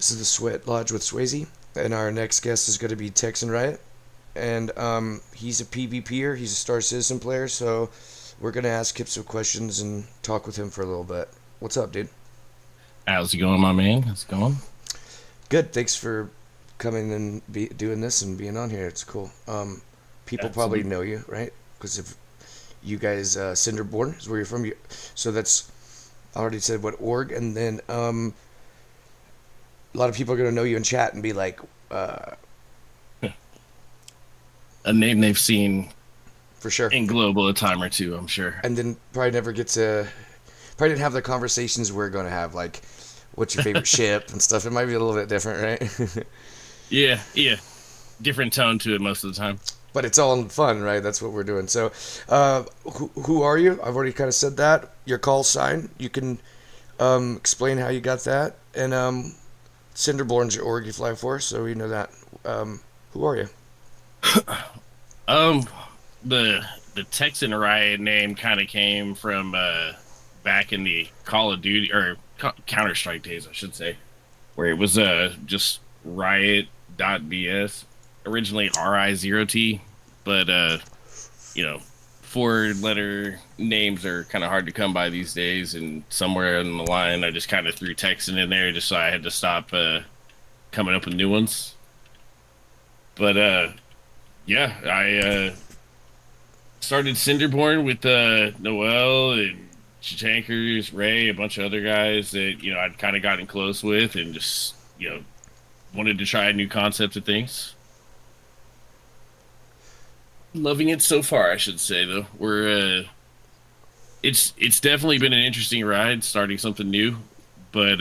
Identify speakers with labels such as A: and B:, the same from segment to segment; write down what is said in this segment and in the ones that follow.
A: This is the Sweat Lodge with Swayze, and our next guest is going to be Texan Riot, and he's a PvPer. He's a Star Citizen player, so we're going to ask him some questions and talk with him for a little bit. What's up, dude?
B: How's it going, my man? How's it going?
A: Good. Thanks for coming and doing this and being on here. It's cool. People probably
B: Absolutely.
A: know you, right? Because if you guys, Cinderborn is where you're from. So that's I already said what org, and then a lot of people are going to know you in chat and be like, uh,
B: A name they've seen
A: for sure.
B: in global a time or two, I'm sure.
A: And then probably never get to probably didn't have the conversations we're going to have, like what's your favorite ship and stuff. It might be a little bit different, right?
B: Yeah, yeah. Different tone to it most of the time.
A: But it's all fun, right? That's what we're doing. So, who are you? I've already kind of said that. Your call sign. You can explain how you got that. And Cinderborn's your org you fly for, so we know that. Who are you?
B: Um, the Texan Riot name kind of came from back in the Call of Duty or Counter Strike days, I should say, where it was just riot.bs, originally RI0T, but you know, four letter names are kind of hard to come by these days, and somewhere in the line I just kind of threw Texan in there just so I had to stop coming up with new ones. But yeah, I started Cinderborn with Noel and Tankers, Ray, a bunch of other guys that I'd kind of gotten close with, and just wanted to try a new concept of things. Loving it so far, I should say. Though we're it's definitely been an interesting ride, starting something new, but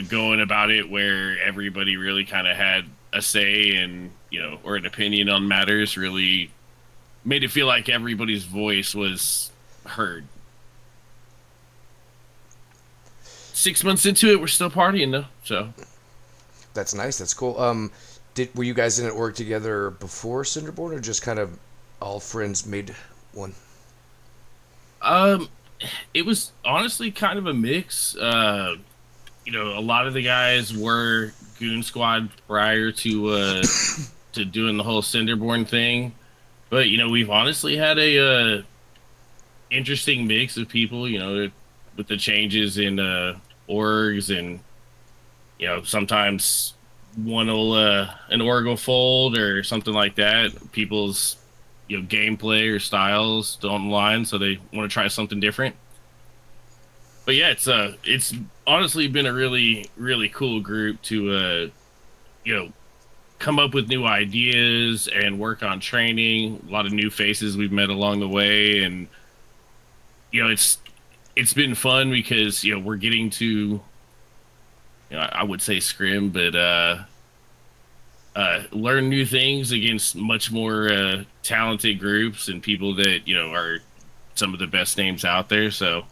B: going about it where everybody really kind of had a say and or an opinion on matters really made it feel like everybody's voice was heard. 6 months into it, we're still partying though. So,
A: That's nice. That's cool. Did were you guys in an org together before Cinderborn, or just kind of all friends made one?
B: um, it was honestly kind of a mix. A lot of the guys were Goon Squad prior to doing the whole Cinderborn thing, but we've honestly had a interesting mix of people. With the changes in orgs, and sometimes one will an org will fold or something like that. People's gameplay or styles don't align, so they want to try something different. But yeah, it's honestly been a really cool group to you know come up with new ideas and work on training. A lot of new faces we've met along the way, and it's been fun because we're getting to I would say scrim, but learn new things against much more talented groups and people that are some of the best names out there. So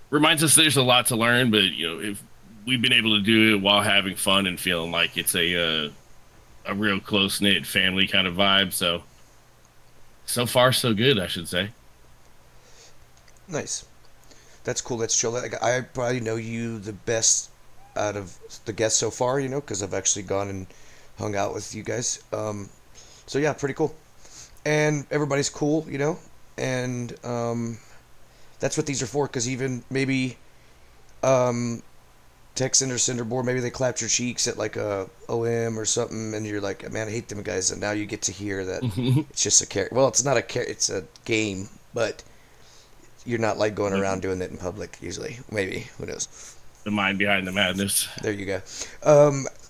B: reminds us there's a lot to learn, but if we've been able to do it while having fun and feeling like it's a real close knit family kind of vibe. So far so good, I should say.
A: Nice. That's cool. That's chill. Like, I probably know you the best out of the guests so far, because I've actually gone and hung out with you guys. So yeah, pretty cool. And everybody's cool, and that's what these are for. Because even maybe um, Texan or Cinderboard, maybe they clapped your cheeks at like a OM or something, and you're like, man, I hate them guys. And now you get to hear that it's just a character. Well, it's not a character; it's a game, but you're not like going around doing it in public usually. Maybe who knows?
B: The mind behind the madness.
A: There you go.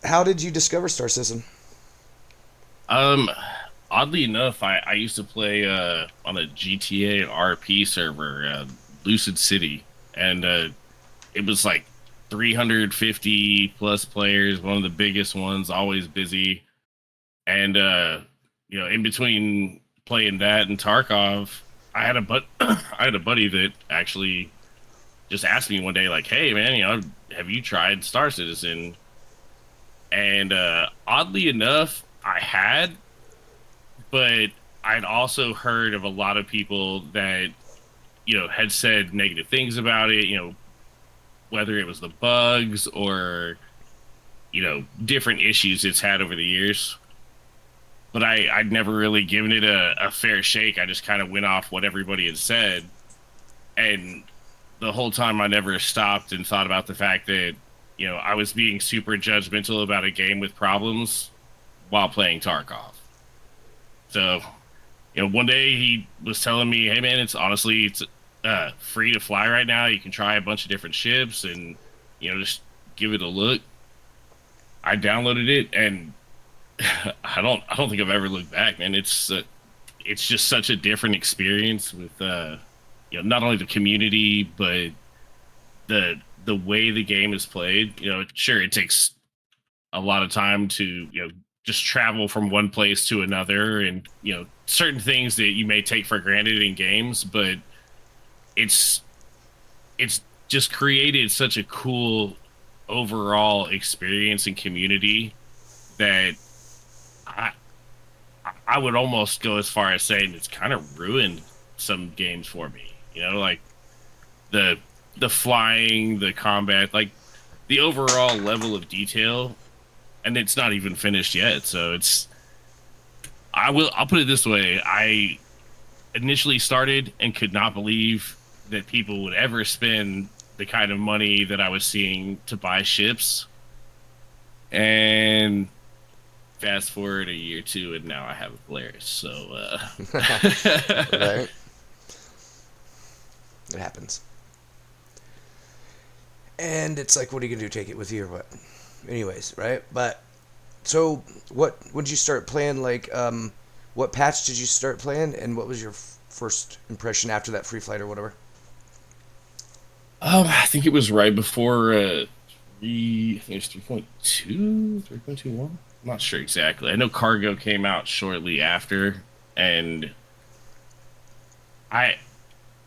A: How did you discover Star Citizen?
B: Um, Oddly enough, I used to play on a GTA RP server, Lucid City, and it was like 350 plus players, one of the biggest ones, always busy. And in between playing that and Tarkov, I had a buddy that actually just asked me one day, like, "Hey, man, have you tried Star Citizen?" And oddly enough, I had, but I'd also heard of a lot of people that had said negative things about it. whether it was the bugs or different issues it's had over the years. But I'd never really given it a fair shake. I just kind of went off what everybody had said, and the whole time I never stopped and thought about the fact that I was being super judgmental about a game with problems while playing Tarkov. So one day he was telling me, "Hey man, it's free to fly right now. You can try a bunch of different ships and just give it a look." I downloaded it and I don't think I've ever looked back, man. It's just such a different experience with not only the community but the way the game is played. Sure, it takes a lot of time to just travel from one place to another, and certain things that you may take for granted in games, but it's it's just created such a cool overall experience and community that I I would almost go as far as saying it's kind of ruined some games for me. Like the the flying, the combat, like the overall level of detail, and it's not even finished yet. So I'll put it this way. I initially started and could not believe that people would ever spend the kind of money that I was seeing to buy ships. And fast forward a year or two, and now I have a Polaris. So,
A: Right? It happens. And it's like, what are you gonna do? Take it with you or what? Anyways, right? But so, when did you start playing? Like, what patch did you start playing, and what was your first impression after that free flight or whatever?
B: I think it was right before I think it's 3.2, 3.21. I'm not sure exactly. I know Cargo came out shortly after, and I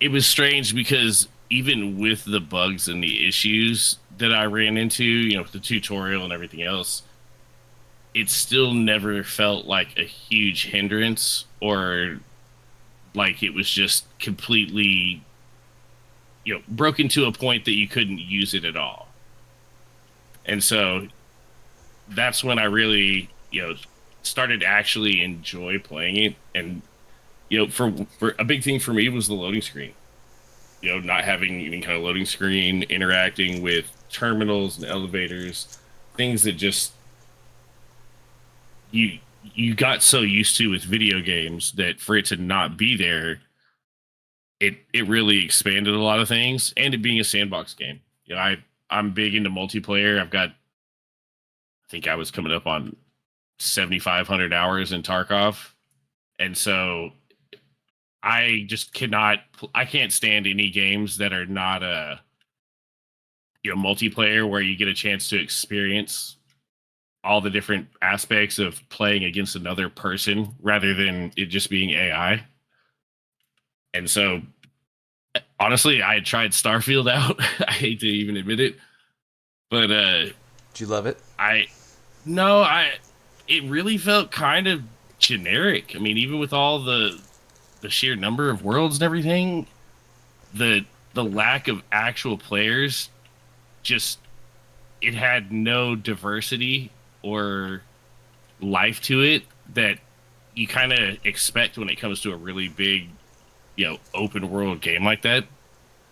B: it was strange because even with the bugs and the issues that I ran into, with the tutorial and everything else, it still never felt like a huge hindrance or like it was just completely, broken to a point that you couldn't use it at all. And so that's when I really, started to actually enjoy playing it. And, for a big thing for me was the loading screen. Not having any kind of loading screen, interacting with terminals and elevators, things that just you got so used to with video games that for it to not be there, it really expanded a lot of things. And it being a sandbox game, I'm big into multiplayer. I think I was coming up on 7,500 hours in Tarkov, and so I can't stand any games that are not a multiplayer where you get a chance to experience all the different aspects of playing against another person rather than it just being AI. And so honestly, I had tried Starfield out. I hate to even admit it, but
A: Do you love it?
B: I no, I it really felt kind of generic. I mean, even with all the sheer number of worlds and everything, the the lack of actual players just it had no diversity or life to it that you kind of expect when it comes to a really big, open world game like that.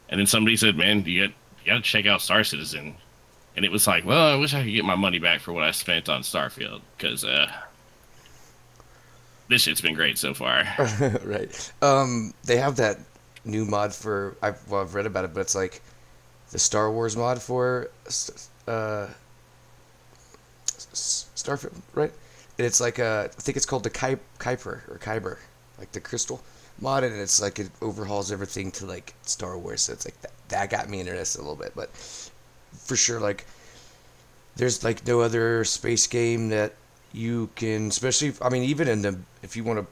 B: And then somebody said, "Man, you got to check out Star Citizen." And it was like, well, I wish I could get my money back for what I spent on Starfield because this shit's been great so far.
A: Right. They have that new mod for I've read about it, but it's like the Star Wars mod for Starfield, right? And it's like I think it's called the Kuiper or Kyber, like the crystal mod, and it's like it overhauls everything to like Star Wars. So it's like that got me interested a little bit, but for sure, like there's like no other space game that you can, especially I mean even in the if you want to,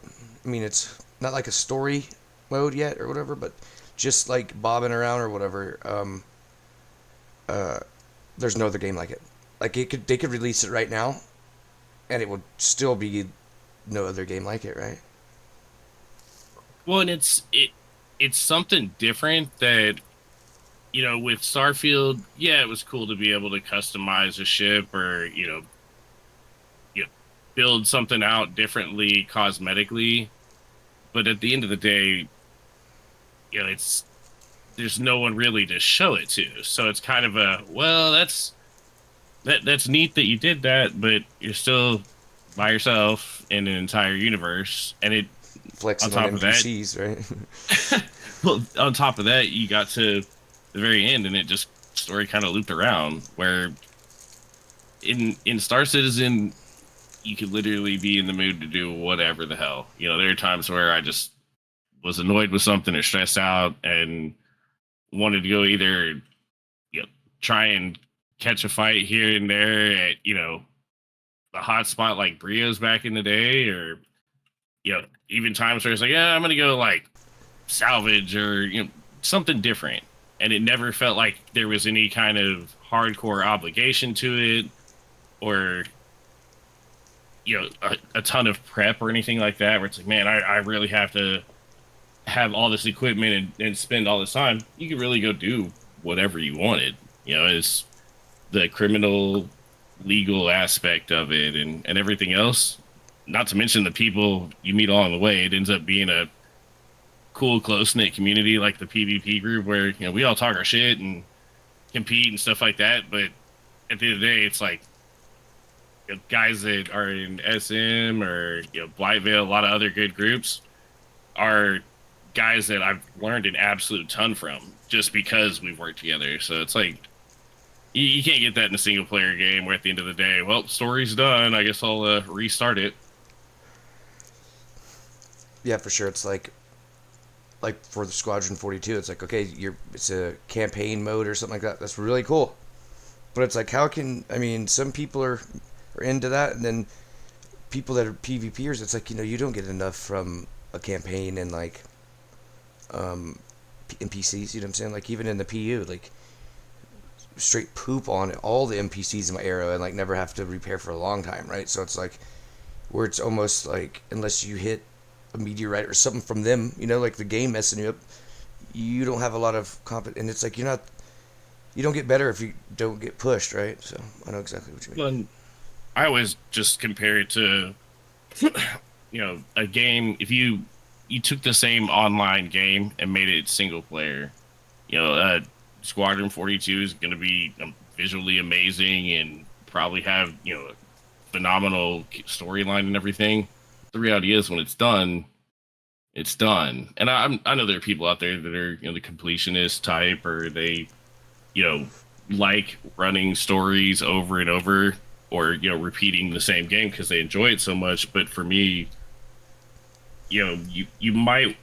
A: I mean it's not like a story mode yet or whatever, but just like bobbing around or whatever. Uh, there's no other game like it. Like they could release it right now, and it would still be no other game like it, right?
B: Well, and it's something different that with Starfield, yeah, it was cool to be able to customize a ship or, you know, build something out differently cosmetically. But at the end of the day, it's there's no one really to show it to. So it's kind of a, well, that's neat that you did that, but you're still by yourself in an entire universe. And it on
A: Flexing on
B: top of that,
A: NPCs, right?
B: well, on top of that, you got to the very end and it just story kind of looped around where in Star Citizen you could literally be in the mood to do whatever the hell. There are times where I just was annoyed with something or stressed out and wanted to go either, try and catch a fight here and there at, a hot spot like Brio's back in the day, or, even times where it's like, yeah, I'm going to go like salvage or, something different. And it never felt like there was any kind of hardcore obligation to it or, a ton of prep or anything like that, where it's like, man, I really have to have all this equipment and spend all this time. You could really go do whatever you wanted. It's the criminal legal aspect of it and everything else. Not to mention the people you meet along the way. It ends up being a cool, close knit community like the PvP group where, we all talk our shit and compete and stuff like that. But at the end of the day, it's like, guys that are in SM or, Blightvale, a lot of other good groups are guys that I've learned an absolute ton from just because we've worked together. So it's like you can't get that in a single player game where at the end of the day, well, story's done. I guess I'll restart it.
A: Yeah, for sure. It's like for the Squadron 42, it's like, okay, it's a campaign mode or something like that. That's really cool. But it's like, how can, I mean, some people are into that, and then people that are PvPers, it's like, you don't get enough from a campaign and like NPCs, you know what I'm saying? Like even in the PU, like straight poop on all the NPCs in my arrow and like never have to repair for a long time, right? So it's like where it's almost like unless you hit a meteorite or something from them, like the game messing you up, you don't have a lot of and it's like you don't get better if you don't get pushed, right? So I know exactly what you mean.
B: Well, I always just compare it to, a game. If you took the same online game and made it single player, Squadron 42 is going to be visually amazing and probably have, phenomenal storyline and everything. The reality is when it's done, it's done. And I know there are people out there that are, the completionist type, or they, you know, like running stories over and over, or, repeating the same game because they enjoy it so much. But for me, you might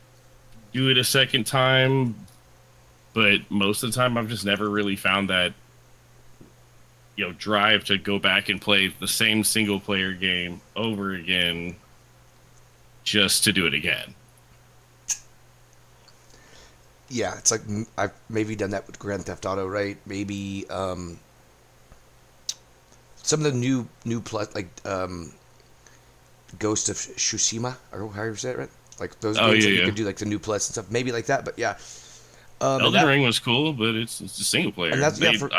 B: do it a second time, but most of the time I've just never really found that, drive to go back and play the same single player game over again just to do it again.
A: Yeah, it's like I've maybe done that with Grand Theft Auto, right? Maybe some of the new plus like Ghost of Tsushima, or how you say it, right? Like those
B: Oh
A: games
B: yeah,
A: that you
B: yeah.
A: could do like the new plus and stuff, maybe like that. But yeah, and
B: Elden
A: that
B: Ring was cool, but it's a single
A: and
B: player.
A: that's yeah for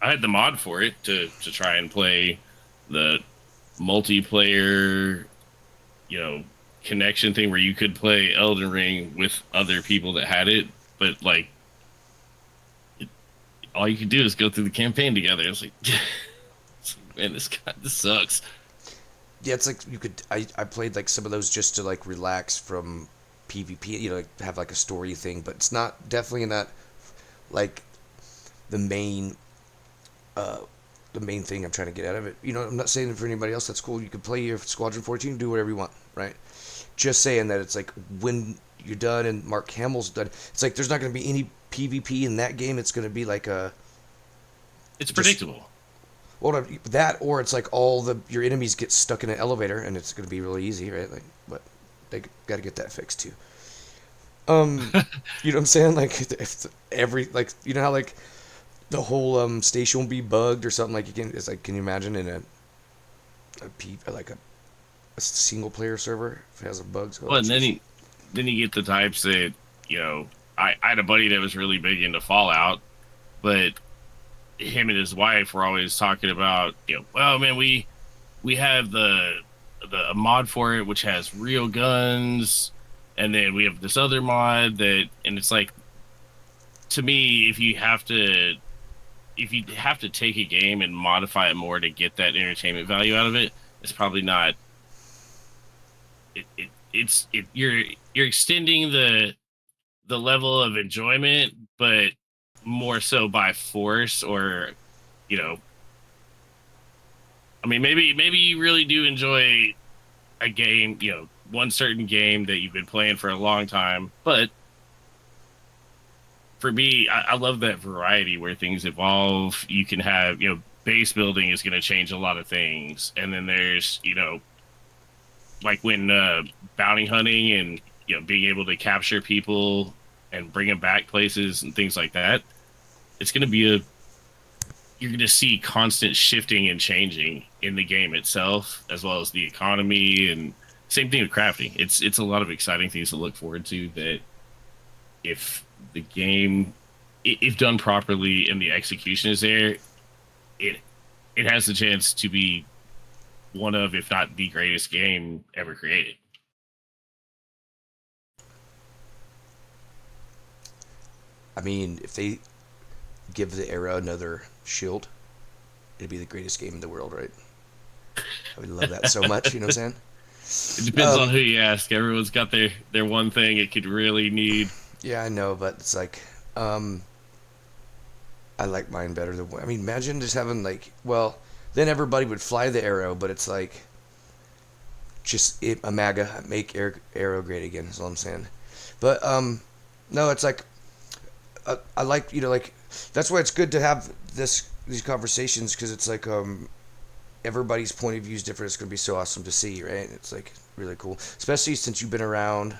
B: I had the mod for it to try and play the multiplayer, you know, connection thing where you could play Elden Ring with other people that had it, but like all you could do is go through the campaign together. It's like, man, this sucks.
A: yeah, it's like you could I played like some of those just to like relax from PvP, like have like a story thing, but it's not definitely not like the main uh the main thing I'm trying to get out of it. I'm not saying it for anybody else. That's cool. You can play your Squadron 14, do whatever you want, right? Just saying that it's like when you're done and Mark Hamill's done, it's like there's not going to be any PvP in that game. It's going to be like a
B: It's
A: just
B: predictable.
A: well that, or it's like all the your enemies get stuck in an elevator and it's going to be really easy, right? Like, but they got to get that fixed too. Um, you know what I'm saying? Like if every like how like the whole station will be bugged or something, like you can, it's like, can you imagine in a single player server if it has a bugs? Oh
B: Well, and then
A: jeez.
B: then you get the types that, you know, I had a buddy that was really big into Fallout, but him and his wife were always talking about, well, man, we have the a mod for it which has real guns, and then we have this other mod that, and it's like, to me, if you have to take a game and modify it more to get that entertainment value out of it, it's probably not you're extending the level of enjoyment, but more so by force, or you know, I mean, maybe you really do enjoy a game, one certain game that you've been playing for a long time. But for me, I love that variety where things evolve. You can have, base building is going to change a lot of things, and then there's, like when bounty hunting and being able to capture people and bring them back places and things like that. It's going to be a You're going to see constant shifting and changing in the game itself, as well as the economy, and same thing with crafting. It's a lot of exciting things to look forward to. That if the game, if done properly and the execution is there, it it has the chance to be one of, if not the greatest game ever created.
A: I mean, if they give the era another shield, it'd be the greatest game in the world, right? I would love that so much. You know what I'm
B: It
A: saying?
B: depends on who you ask. Everyone's got their one thing it could really need.
A: Yeah, I know, but it's like, um, I like mine better than. I mean, imagine just having like, well, then everybody would fly the arrow, but it's like just a MAGA make arrow great again. Is all I'm saying. But no, it's like I like like that's why it's good to have these conversations because it's like everybody's point of view is different. It's gonna be so awesome to see, right? It's like really cool, especially since you've been around.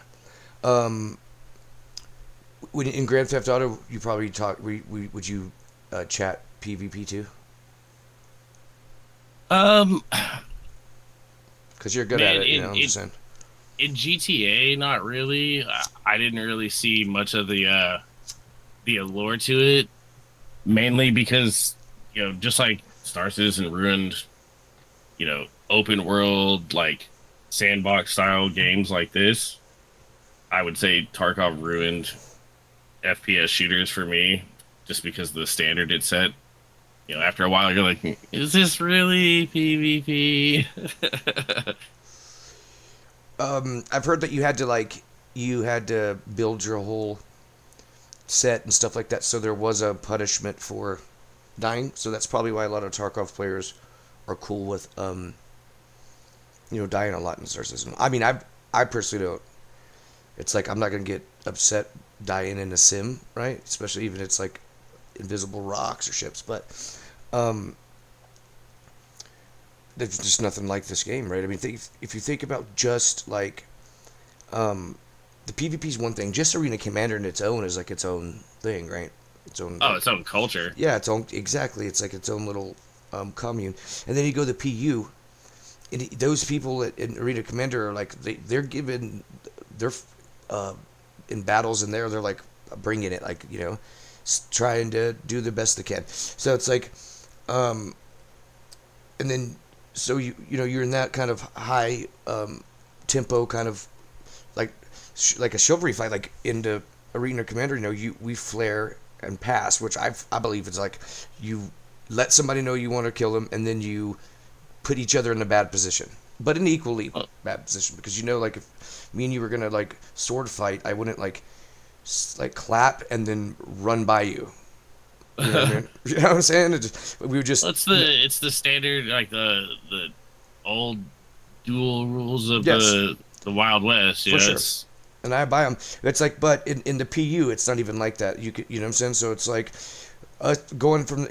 A: Um, in Grand Theft Auto, you probably talk. Would you chat PvP too?
B: Um,
A: Because you're good at
B: man,
A: it. You know, I'm just saying.
B: in GTA, not really. I didn't really see much of the allure to it, mainly because just like Star Citizen ruined, open world, like sandbox style games like this. I would say Tarkov ruined FPS shooters for me, just because of the standard it set. After a while, you're like, is this really PvP?
A: I've heard that you had to build your whole set and stuff like that, so there was a punishment for dying. So that's probably why a lot of Tarkov players are cool with dying a lot in Star System. I mean, I personally don't. It's like I'm not gonna get upset dying in a sim, right? Especially even if it's like invisible rocks or ships, but um, there's just nothing like this game, right? I mean, if you think about just like um, the PvP is one thing. Just Arena Commander in its own is like its own thing, right? Its own
B: Oh,
A: like
B: its own culture.
A: yeah, its own exactly. It's like its own little commune. And then you go to PU, and those people in Arena Commander are like they're given they're uh, in battles in there. They're like bringing it, like trying to do the best they can. So it's like, um, and then so you're in that kind of high tempo kind of like like a chivalry fight, like into Arena Commander. We flare and pass, which I believe it's like you let somebody know you want to kill them, and then you put each other in a bad position, but an equally
B: Oh,
A: bad position because like if me and you were gonna like sword fight, I wouldn't like clap and then run by you. You know what I mean? You know what I'm saying? We would just
B: it's the standard, like the old dual rules of
A: yes,
B: the Wild West.
A: for sure.
B: It's
A: And I buy them. It's like, but in the PU, it's not even like that. You know what I'm saying? So it's like going from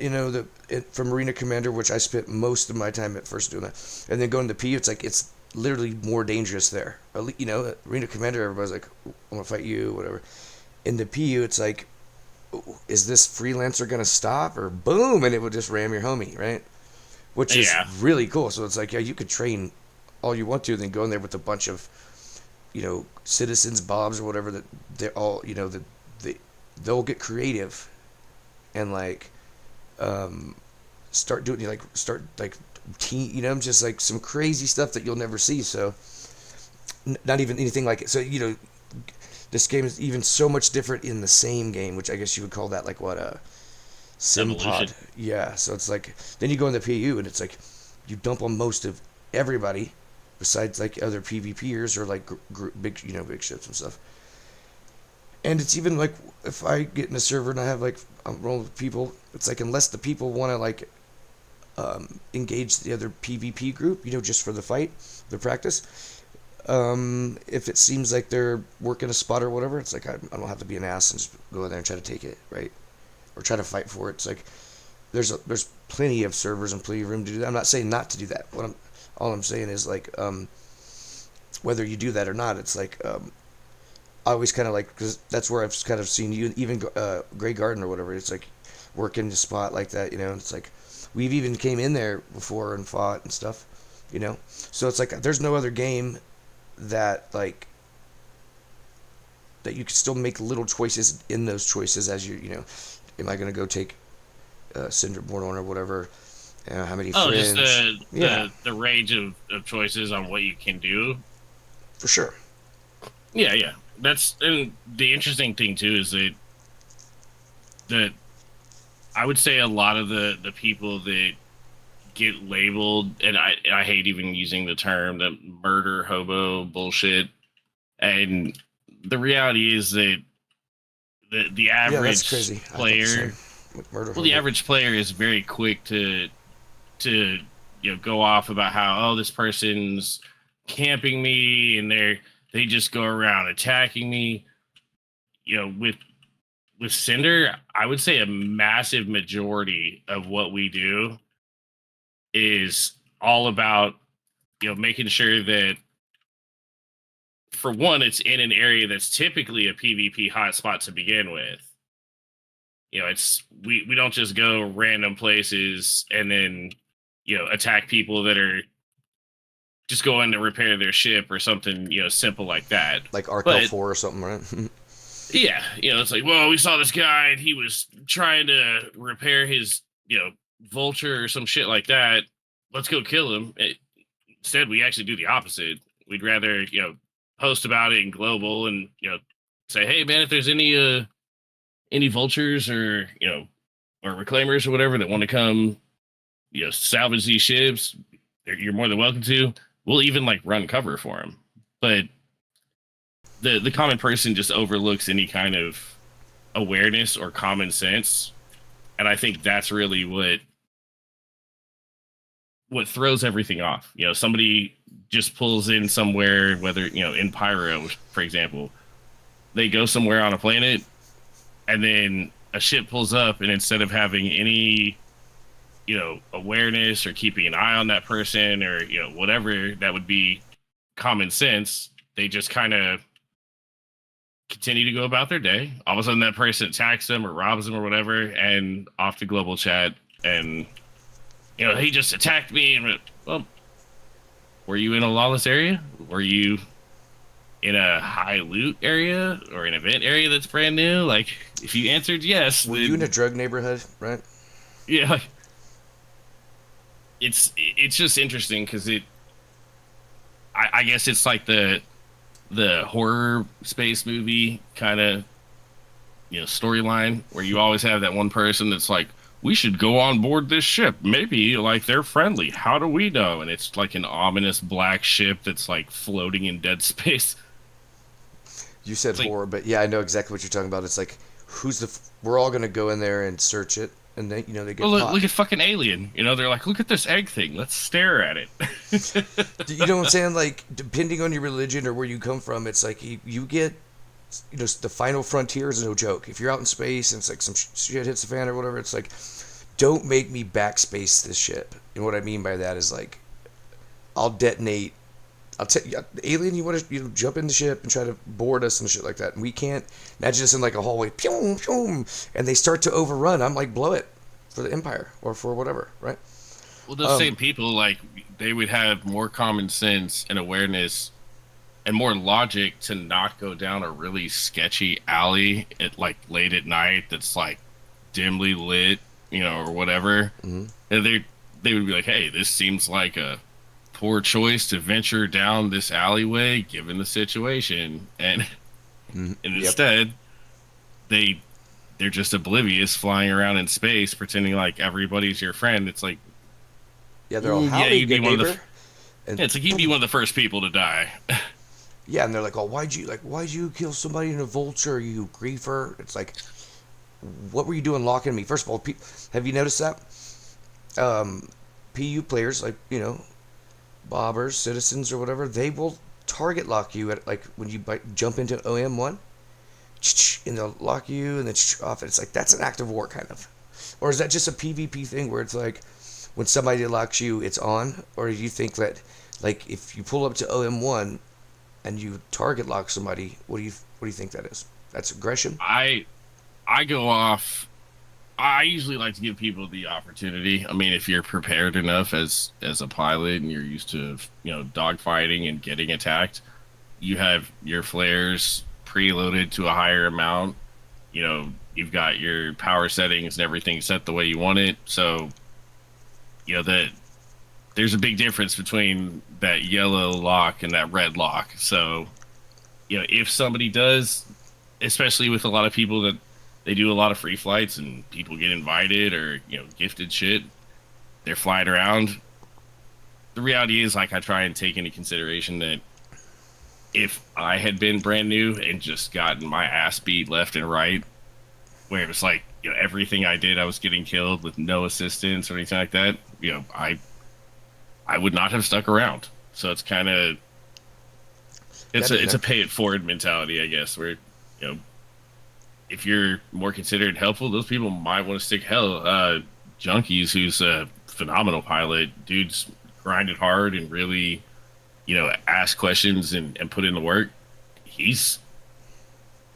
A: from Arena Commander, which I spent most of my time at first doing that, and then going to PU, it's like it's literally more dangerous there. Arena Commander, everybody's like, I'm gonna fight you, whatever. In the PU, it's like, is this freelancer gonna stop or boom, and it would just ram your homie, right? Which is
B: yeah.
A: really cool. So it's like, yeah, you could train all you want to, then go in there with a bunch of citizens, Bobs or whatever that they're all, they'll get creative and like um, start doing like start like teen, just like some crazy stuff that you'll never see. So not even anything like it. So this game is even so much different in the same game, which I guess you would call that like what a sim pod.
B: Evolution.
A: Yeah. So it's like then you go in the PU and it's like you dump on most of everybody besides like other PvPers or like big big ships and stuff. And it's even like if I get in a server and I have like I'm rolling with people, it's like unless the people want to like engage the other PvP group, just for the fight, the practice. If it seems like they're working a spot or whatever, it's like I don't have to be an ass and just go in there and try to take it, right? Or try to fight for it. It's like there's plenty of servers and plenty of room to do that. I'm not saying not to do that. All I'm saying is like whether you do that or not, it's like I always kind of like because that's where I've kind of seen you, even Grey Garden or whatever. It's like working the spot like that, And it's like we've even came in there before and fought and stuff. So it's like there's no other game that like that you can still make little choices in those choices as am I gonna go take Cinderborn on or whatever? How many
B: Oh, just
A: friends? Yeah,
B: the range of choices on what you can do.
A: for sure.
B: Yeah, yeah. That's and the interesting thing too is that I would say a lot of the people that get labeled, and I hate even using the term, the murder hobo bullshit. And the reality is that the
A: Yeah, that's
B: average
A: crazy. I thought the
B: player,
A: same. Murder
B: well, the
A: hobo.
B: average player is very quick to go off about how, oh, this person's camping me and they just go around attacking me. With Cinder, I would say a massive majority of what we do is all about making sure that, for one, it's in an area that's typically a PvP hotspot to begin with. It's we don't just go random places and then attack people that are just going to repair their ship or something simple like that.
A: Like Arkel
B: But
A: 4 or something, right?
B: yeah, it's like, well, we saw this guy and he was trying to repair his vulture or some shit like that. Let's go kill him. Instead, we actually do the opposite. We'd rather post about it in global and say, hey man, if there's any vultures or or reclaimers or whatever that want to come salvage these ships, you're more than welcome to. We'll even like run cover for them. But the common person just overlooks any kind of awareness or common sense, and I think that's really what throws everything off. Somebody just pulls in somewhere, whether in Pyro, for example, they go somewhere on a planet, and then a ship pulls up, and instead of having any awareness or keeping an eye on that person or whatever that would be common sense, they just kind of continue to go about their day. All of a sudden that person attacks them or robs them or whatever, and off to global chat, and he just attacked me. And well, were you in a lawless area? Were you in a high loot area or an event area that's brand new? Like, if you answered yes,
A: Were you in a
B: then
A: drug neighborhood, right?
B: yeah, like, it's just interesting because I guess it's like the horror space movie kind of storyline where you always have that one person that's like, we should go on board this ship, maybe like they're friendly, how do we know? And it's like an ominous black ship that's like floating in dead space.
A: You said
B: It's like,
A: horror, but yeah, I know exactly what you're talking about. It's like we're all gonna go in there and search it, and then they
B: well,
A: get
B: look
A: popped.
B: at fucking Alien. They're like, look at this egg thing, let's stare at it.
A: You know what I'm saying? Like depending on your religion or where you come from, it's like you get the final frontier is no joke. If you're out in space and it's like some shit hits the fan or whatever, it's like don't make me backspace this ship. And what I mean by that is like I'll detonate. I'll tell you, alien. You want to jump in the ship and try to board us and shit like that, and we can't. Imagine us in like a hallway, pew, pew, and they start to overrun. I'm like, blow it for the Empire or for whatever, right?
B: Well, those same people, like, they would have more common sense and awareness and more logic to not go down a really sketchy alley at like late at night that's like dimly lit, or whatever.
A: Hmm.
B: And they would be like, "Hey, this seems like a poor choice to venture down this alleyway given the situation." And
A: Hmm.
B: and
A: Yep.
B: instead, they they're just oblivious flying around in space pretending like everybody's your friend. It's like,
A: Yeah, they're all
B: yeah,
A: howdy,
B: you'd be
A: good
B: one of the
A: neighbor, and
B: yeah, it's like you'd be
A: boom.
B: one of the first people to die.
A: Yeah, and they're like, "Oh, why'd you kill somebody in a vulture, you griefer?" It's like, what were you doing locking me? First of all, have you noticed that? PU players, like, bobbers, citizens, or whatever, they will target lock you at, like, when you jump into OM1, and they'll lock you and then off. It's like, that's an act of war, kind of. Or is that just a PvP thing where it's like, when somebody locks you, it's on? Or do you think that, like, if you pull up to OM1 and you target lock somebody, what do you think that is? That's aggression?
B: I I go off. I usually like to give people the opportunity. I mean, if you're prepared enough as a pilot and you're used to dogfighting and getting attacked, you have your flares preloaded to a higher amount. You've got your power settings and everything set the way you want it. So that there's a big difference between that yellow lock and that red lock. So if somebody does, especially with a lot of people that they do a lot of free flights and people get invited or gifted shit, they're flying around. The reality is, like, I try and take into consideration that if I had been brand new and just gotten my ass beat left and right, where it was like everything I did I was getting killed with no assistance or anything like that, I would not have stuck around. So it's kind of
A: That
B: it's a pay it forward mentality, I guess, where you know if you're more considered helpful, those people might want to stick. Hell, Junkies, who's a phenomenal pilot, dude's grinded hard and really, ask questions and put in the work. He's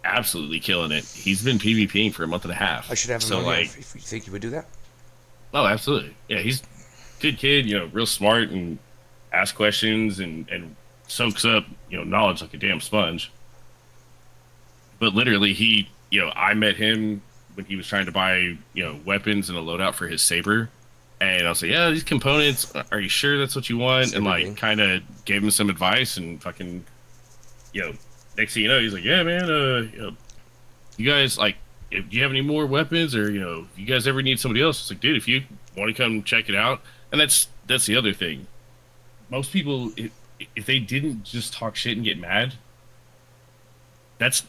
B: absolutely killing it. He's been PvPing for a month and a
A: I
B: half.
A: should have him
B: So
A: on here
B: like,
A: if you think you would do that.
B: oh, absolutely, yeah, he's a good kid. Real smart and asks questions and soaks up knowledge like a damn sponge. But literally, I met him when he was trying to buy weapons and a loadout for his saber, and I was like, yeah, these components, are you sure that's what you want? And
A: Saber
B: like
A: being.
B: kind of gave him some advice, and fucking you know next thing you know, he's like, yeah, man, you guys, like, if you have any more weapons, or if you guys ever need somebody else, it's like, dude, if you want to come check it out. And that's the other thing. Most people, if they didn't just talk shit and get mad, that's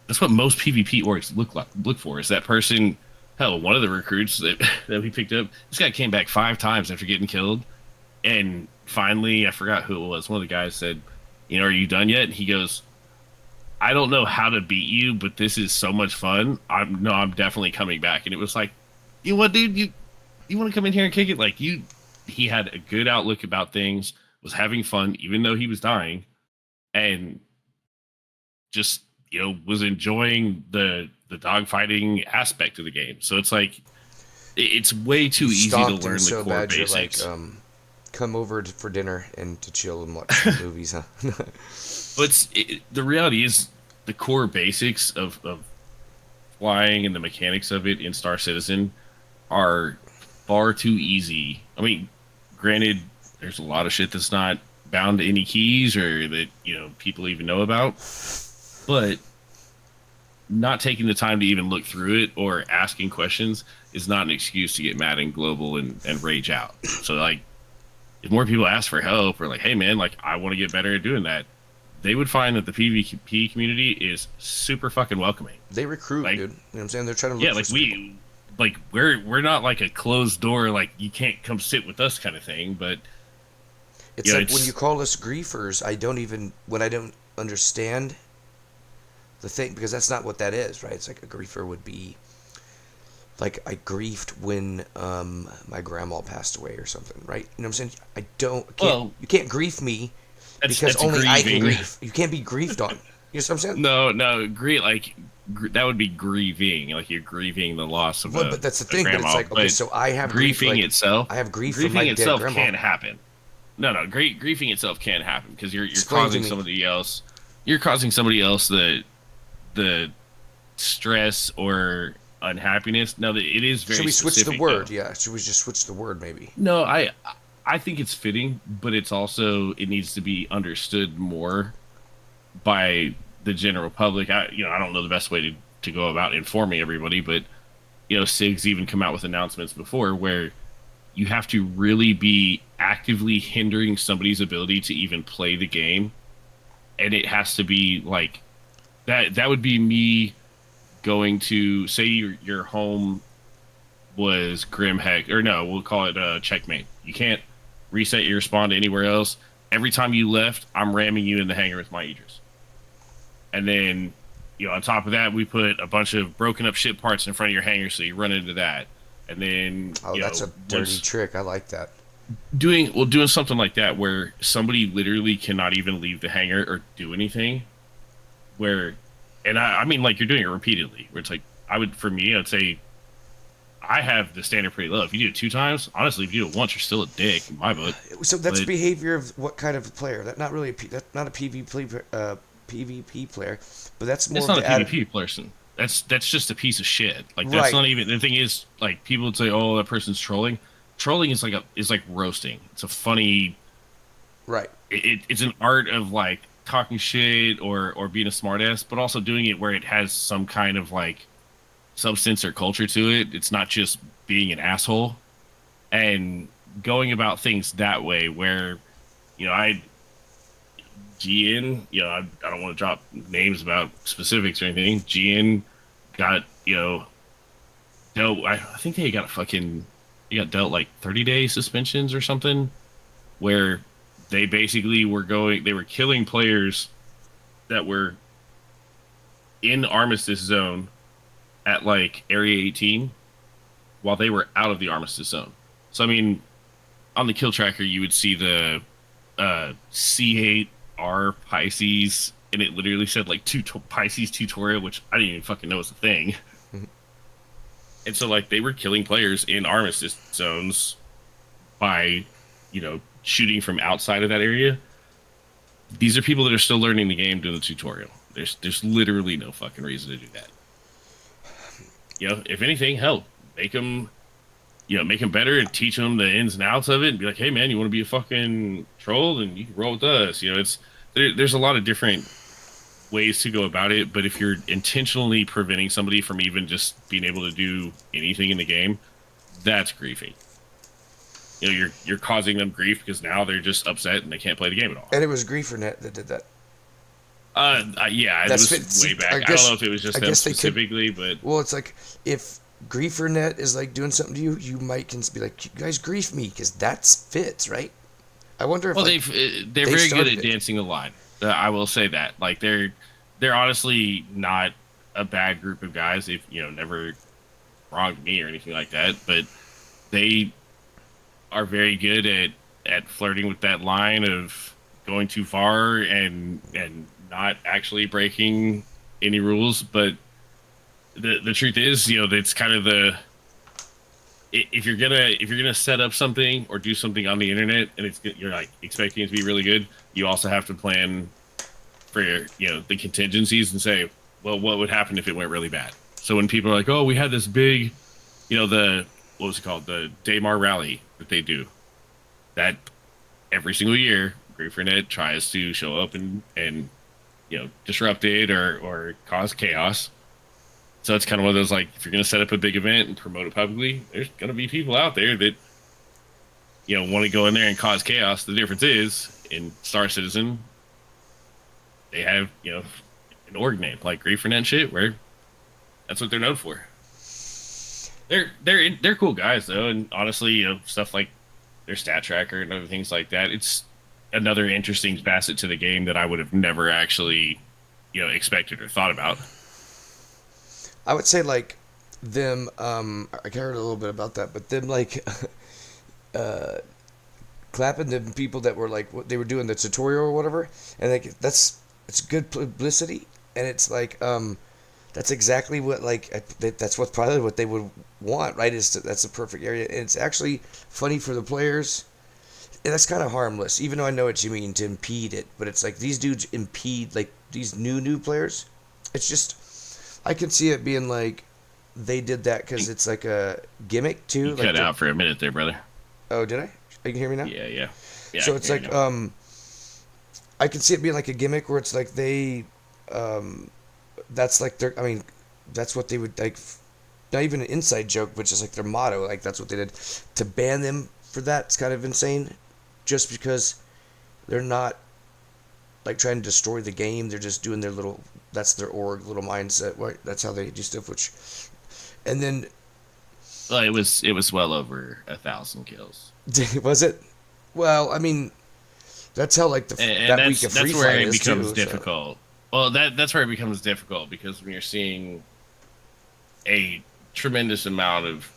B: that's what most PvP orgs look for, is that person. Hell, one of the recruits that that we picked up, this guy came back 5 times after getting killed, and finally, I forgot who it was. One of the guys said, "Are you done yet?" And he goes, "I don't know how to beat you, but this is so much fun. I'm definitely coming back." And it was like, you know what, dude, you want to come in here and kick it? Like, he had a good outlook about things, was having fun even though he was dying, and just was enjoying the dogfighting aspect of the game. So it's like it's way too
A: You
B: easy to
A: stomped him
B: learn the
A: so
B: core
A: bad you're like,
B: basics.
A: come over for dinner and to chill and watch some movies, huh?
B: But the reality is the core basics of flying and the mechanics of it in Star Citizen are far too easy. I mean, granted, there's a lot of shit that's not bound to any keys or that people even know about, but not taking the time to even look through it or asking questions is not an excuse to get mad and global and rage out. So like, if more people ask for help or like, hey man, like, I want to get better at doing that, they would find that the PvP community is super fucking welcoming.
A: They recruit,
B: Like,
A: dude. You know what I'm saying? They're trying to
B: yeah,
A: look for
B: like
A: some people.
B: we're not like a closed door, like you can't come sit with us kind of thing. But
A: It's like when you
B: it's
A: call us griefers, when I don't understand the thing, because that's not what that is, right? It's like a griefer would be like, I griefed when my grandma passed away or something, right? You know what I'm saying?
B: well,
A: You can't grief me because
B: that's
A: only I can
B: grieving.
A: grief. You can't be griefed on. You know what I'm saying?
B: No, that would be grieving. Like, you're grieving the loss of
A: Well, but that's the
B: a
A: thing. But it's
B: grandma.
A: like, okay,
B: But
A: so I have grief,
B: grieving
A: like
B: itself,
A: I have grief from my
B: grieving
A: dead
B: itself
A: grandma.
B: can't happen. No, no, great griefing itself can't happen because you're
A: Explain to
B: causing
A: me.
B: somebody else. You're causing somebody else the stress or unhappiness. Now, it is
A: Should
B: very
A: we switch the
B: specific
A: word?
B: though.
A: Yeah, should we just switch the word maybe?
B: No, I think it's fitting, but it's also it needs to be understood more by the general public. I don't know the best way to go about informing everybody, but SIG's even come out with announcements before where you have to really be actively hindering somebody's ability to even play the game, and it has to be like that. That would be me going to say your home was Grim Heck, or no, we'll call it Checkmate. You can't reset your spawn to anywhere else. Every time you left, I'm ramming you in the hangar with my Aegis. And then, on top of that, we put a bunch of broken up ship parts in front of your hangar so you run into that. And then,
A: Oh, that's a dirty
B: once
A: trick. I like that.
B: doing something like that where somebody literally cannot even leave the hangar or do anything, where, and I mean, like you're doing it repeatedly, where it's like, for me, I'd say I have the standard pretty low. If you do it 2 times, honestly, if you do it once, you're still a dick in my book.
A: So that's
B: But
A: behavior of what kind of player? That not really that's not a PvP player, but that's more
B: it's
A: of
B: not a
A: the added.
B: PvP person. That's just a piece of shit. Like that's
A: Right,
B: not even the thing is like people would say, "Oh, that person's trolling." Trolling is like roasting. It's a funny.
A: right.
B: It's an art of like talking shit or being a smartass, but also doing it where it has some kind of like substance or culture to it. It's not just being an asshole and going about things that way. Where I GN, I don't want to drop names about specifics or anything. GN got, dealt, I think he got dealt like 30-day suspensions or something, where they basically they were killing players that were in Armistice Zone at like Area 18 while they were out of the Armistice Zone. So, I mean, on the kill tracker, you would see the C8R Pisces, and it literally said like Pisces tutorial, which I didn't even fucking know was a thing. And so, like, they were killing players in armistice zones by, shooting from outside of that area. These are people that are still learning the game doing the tutorial. There's literally no fucking reason to do that. If anything, hell, make them make them better and teach them the ins and outs of it and be like, hey man, you want to be a fucking troll, then you can roll with us. There's a lot of different ways to go about it, but if you're intentionally preventing somebody from even just being able to do anything in the game, that's griefing. You're causing them grief because now they're just upset and they can't play the game at all.
A: And it was Griefernet that did that.
B: Yeah, it
A: That's
B: was
A: fit.
B: way
A: See,
B: back. I don't know if it was
A: I
B: just them
A: guess they could.
B: specifically, but
A: Well, it's like if Griefernet is like doing something to you, you might can be like, you guys grief me because that's fits, right? I wonder if
B: well,
A: like
B: they're
A: they
B: very good
A: started
B: at
A: it.
B: dancing the line. I will say that. Like they're honestly not a bad group of guys. They've never wronged me or anything like that, but they are very good at flirting with that line of going too far and not actually breaking any rules. But the truth is, it's kind of if you're gonna set up something or do something on the internet and you're like expecting it to be really good, you also have to plan for the contingencies and say, well, what would happen if it went really bad? So when people are like, oh, we had this big, the what was it called, the Daymar rally that they do, that every single year, GrieferNet tries to show up and disrupt it or cause chaos. So it's kind of one of those like if you're going to set up a big event and promote it publicly, there's going to be people out there that want to go in there and cause chaos. The difference is in Star Citizen, they have an org name like GrieferNet shit where that's what they're known for. They're cool guys though, and honestly, stuff like their stat tracker and other things like that. It's another interesting facet to the game that I would have never actually expected or thought about.
A: I would say like them. I heard a little bit about that, but them like uh, clapping the people that were like what they were doing the tutorial or whatever, and like it's good publicity, and it's like that's exactly what that's what probably what they would want, right? That's the perfect area, and it's actually funny for the players. And that's kind of harmless, even though I know what you mean to impede it. But it's like these dudes impede like these new players. It's just I can see it being like they did that because it's like a gimmick too.
B: You
A: Like
B: cut
A: they're
B: out for a minute there, brother.
A: oh, did I? You can hear me now.
B: Yeah, yeah, yeah. I
A: So
B: can
A: it's
B: hear you
A: like
B: now.
A: I can see it being like a gimmick where it's like they um that's like their I mean that's what they would like not even an inside joke but just like their motto like that's what they did to ban them for that. It's kind of insane just because they're not like trying to destroy the game. They're just doing their little. That's their org little mindset. Right? That's how they do stuff. Which, and then
B: Well, it was well over 1,000 kills,
A: was it? Well, I mean, that's how like
B: and
A: that week
B: that's
A: of free
B: that's where
A: fight
B: it
A: is
B: becomes
A: too. So
B: difficult. Well, that's where it becomes difficult because when you're seeing a tremendous amount of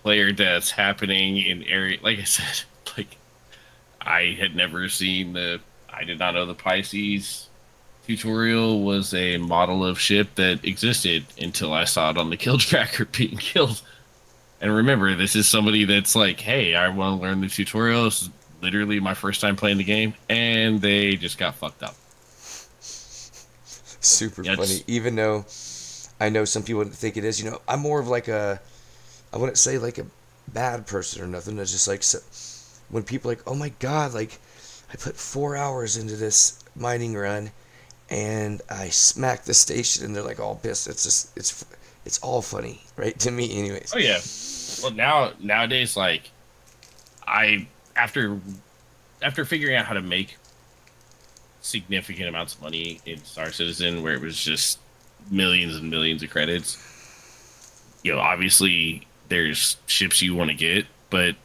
B: player deaths happening in area, like I said, like I had never seen the. I did not know the Pisces tutorial was a model of ship that existed until I saw it on the kill tracker being killed. And remember, this is somebody that's like, hey, I want to learn the tutorial. This is literally my first time playing the game. And they just got fucked up.
A: super
B: Yeah,
A: funny.
B: it's,
A: Even though I know some people think it is. You know, I'm more of like a. I wouldn't say like a bad person or nothing. It's just like when people are like, oh my god, like I put 4 hours into this mining run and I smacked the station, and they're like all pissed. It's just it's all funny, right? To me,
B: oh,
A: anyways.
B: yeah. Well, nowadays, like, I, after figuring out how to make significant amounts of money in Star Citizen, where it was just millions and millions of credits, obviously there's ships you want to get, but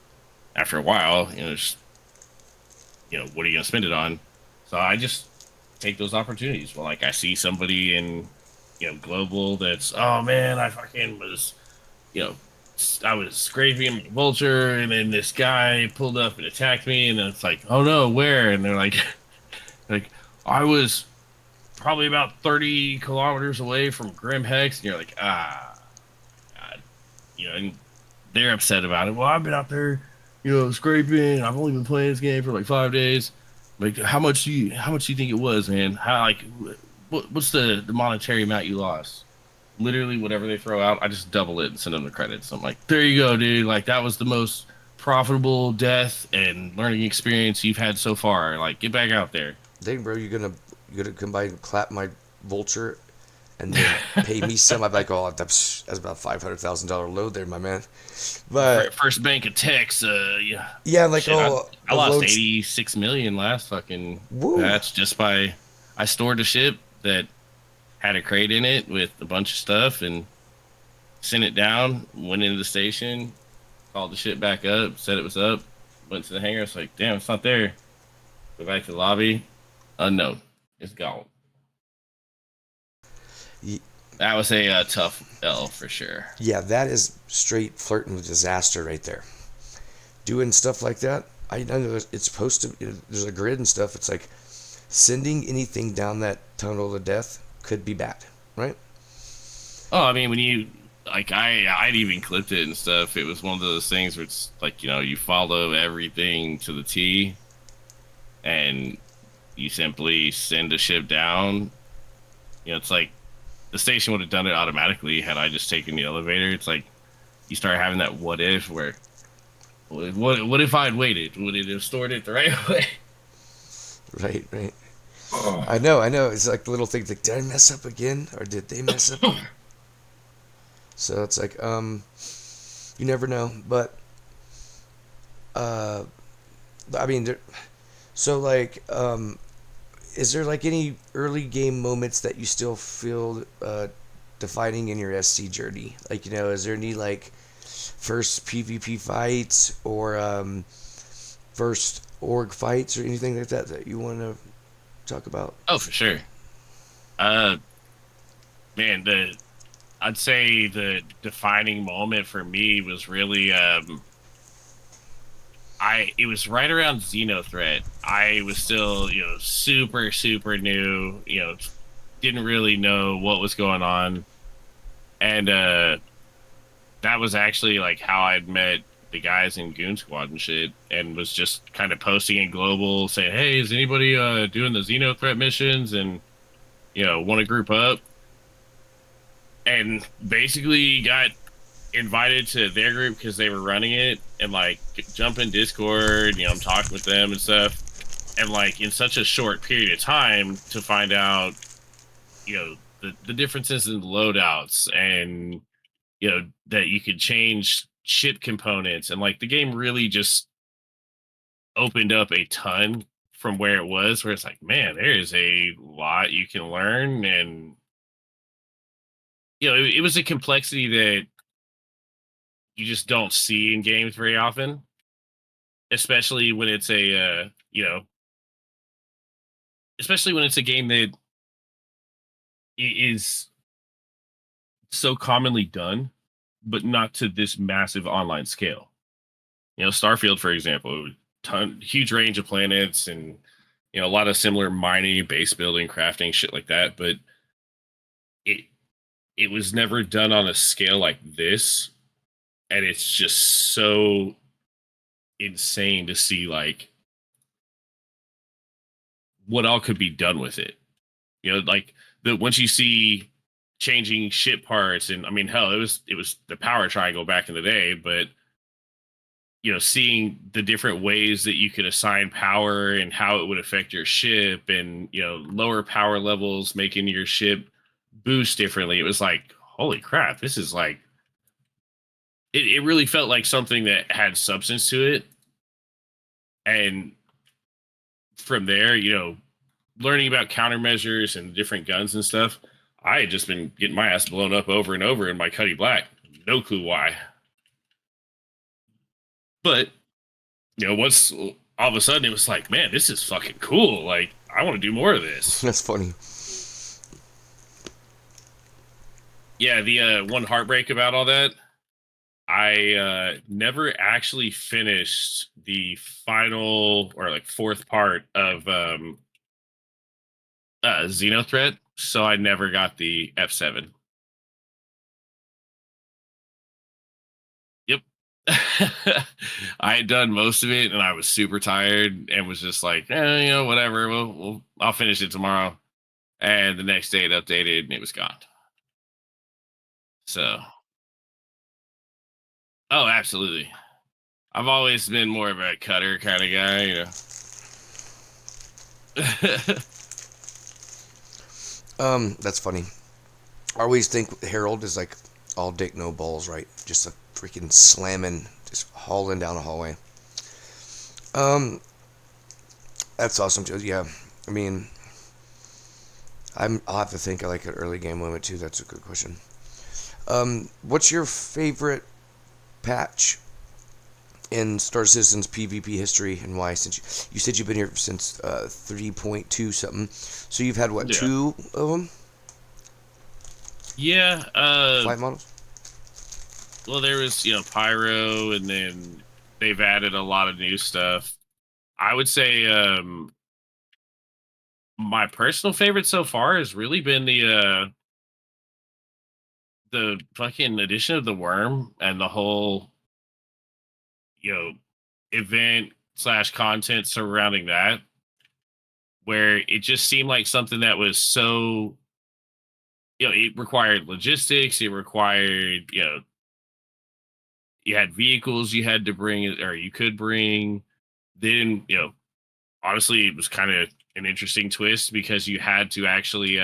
B: after a while, what are you gonna spend it on? So I just take those opportunities. Well, like I see somebody in, global that's, oh man, I fucking was, you know, I was scraping my vulture, and then this guy pulled up and attacked me, and then it's like, oh no, where? And they're like, like I was probably about 30 kilometers away from Grim Hex, and you're like, ah, God, and they're upset about it. Well, I've been out there, scraping. I've only been playing this game for like 5 days. Like, how much do you think it was, man? How like, what's the monetary amount you lost? Literally, whatever they throw out, I just double it and send them the credits. I'm like, there you go, dude. Like, that was the most profitable death and learning experience you've had so far. Like, get back out there.
A: Dang, bro, you're gonna come by and clap my vulture and then pay me some? I'm like, oh, that's about $500,000 load there, my man. But
B: First bank of techs, yeah,
A: yeah, like
B: shit. I
A: oh,
B: I
A: a
B: lost
A: load.
B: 86 million last fucking
A: Woo,
B: patch just by I stored a ship that had a crate in it with a bunch of stuff and sent it down. Went into the station, called the ship back up, said it was up. Went to the hangar. It's like, damn, it's not there. Go back to the lobby. Unknown. It's gone. That was a tough L for sure.
A: yeah, that is straight flirting with disaster right there. Doing stuff like that. I know it's supposed to. There's a grid and stuff. It's like sending anything down that tunnel of death could be bad, right?
B: Oh, I mean, when you like, I'd even clipped it and stuff. It was one of those things where it's like, you follow everything to the T, and you simply send a ship down. It's like the station would have done it automatically had I just taken the elevator. It's like you start having that what if where, what if I'd waited? Would it have stored it the right way?
A: Right, right.
B: Oh.
A: I know. It's like little things like, did I mess up again, or did they mess up? So it's like, you never know. But uh, I mean, so like, is there like any early game moments that you still feel defining in your SC journey? Like, is there any like first PvP fights or first org fights or anything like that that you want to talk about?
B: Oh, for sure. Uh, Man, I'd say the defining moment for me was really it was right around Xenothreat. I was still, super, super new, didn't really know what was going on. And that was actually like how I'd met. the guys in Goon Squad and shit, and was just kind of posting in global saying, "Hey, is anybody doing the Xeno threat missions and want to group up?" And basically got invited to their group because they were running it, and like jump in Discord. I'm talking with them and stuff, and like in such a short period of time to find out, the differences in loadouts, and that you could change ship components, and like the game really just opened up a ton from where it was, where it's like, man, there is a lot you can learn. And it was a complexity that you just don't see in games very often, especially when it's especially when it's a game that is so commonly done, but not to this massive online scale. Starfield, for example, huge range of planets, and a lot of similar mining, base building, crafting, shit like that. But it it was never done on a scale like this, and it's just so insane to see like what all could be done with it. Like the once you see changing ship parts, and I mean, hell, it was the power triangle back in the day, but seeing the different ways that you could assign power and how it would affect your ship, and lower power levels making your ship boost differently. It was like, holy crap, this is like it really felt like something that had substance to it. And from there, learning about countermeasures and different guns and stuff, I had just been getting my ass blown up over and over in my Cuddy Black. No clue why. But, once all of a sudden it was like, man, this is fucking cool. Like, I want to do more of this.
A: That's funny.
B: Yeah, the one heartbreak about all that, I never actually finished the final or like fourth part of Xenothreat, so I never got the F7. Yep. I had done most of it, and I was super tired and was just like, whatever. I'll finish it tomorrow. And the next day it updated and it was gone. So, oh, absolutely. I've always been more of a cutter kind of guy.
A: That's funny. I always think Harold is like all dick no balls, right? Just a freaking slamming, just hauling down a hallway. Um, that's awesome too. Yeah, I mean, I'll have to think. I like an early game limit too. That's a good question. What's your favorite patch in Star Citizen's PvP history, and why? Since you said you've been here since 3.2 something, so you've had what,
B: Yeah.
A: two of them
B: Yeah.
A: flight models?
B: Well, there was, Pyro, and then they've added a lot of new stuff. I would say my personal favorite so far has really been the fucking addition of the worm and the whole, you know, event slash content surrounding that, where it just seemed like something that was so, it required logistics, it required, you had vehicles you had to bring, or you could bring. Then, honestly, it was kind of an interesting twist because you had to actually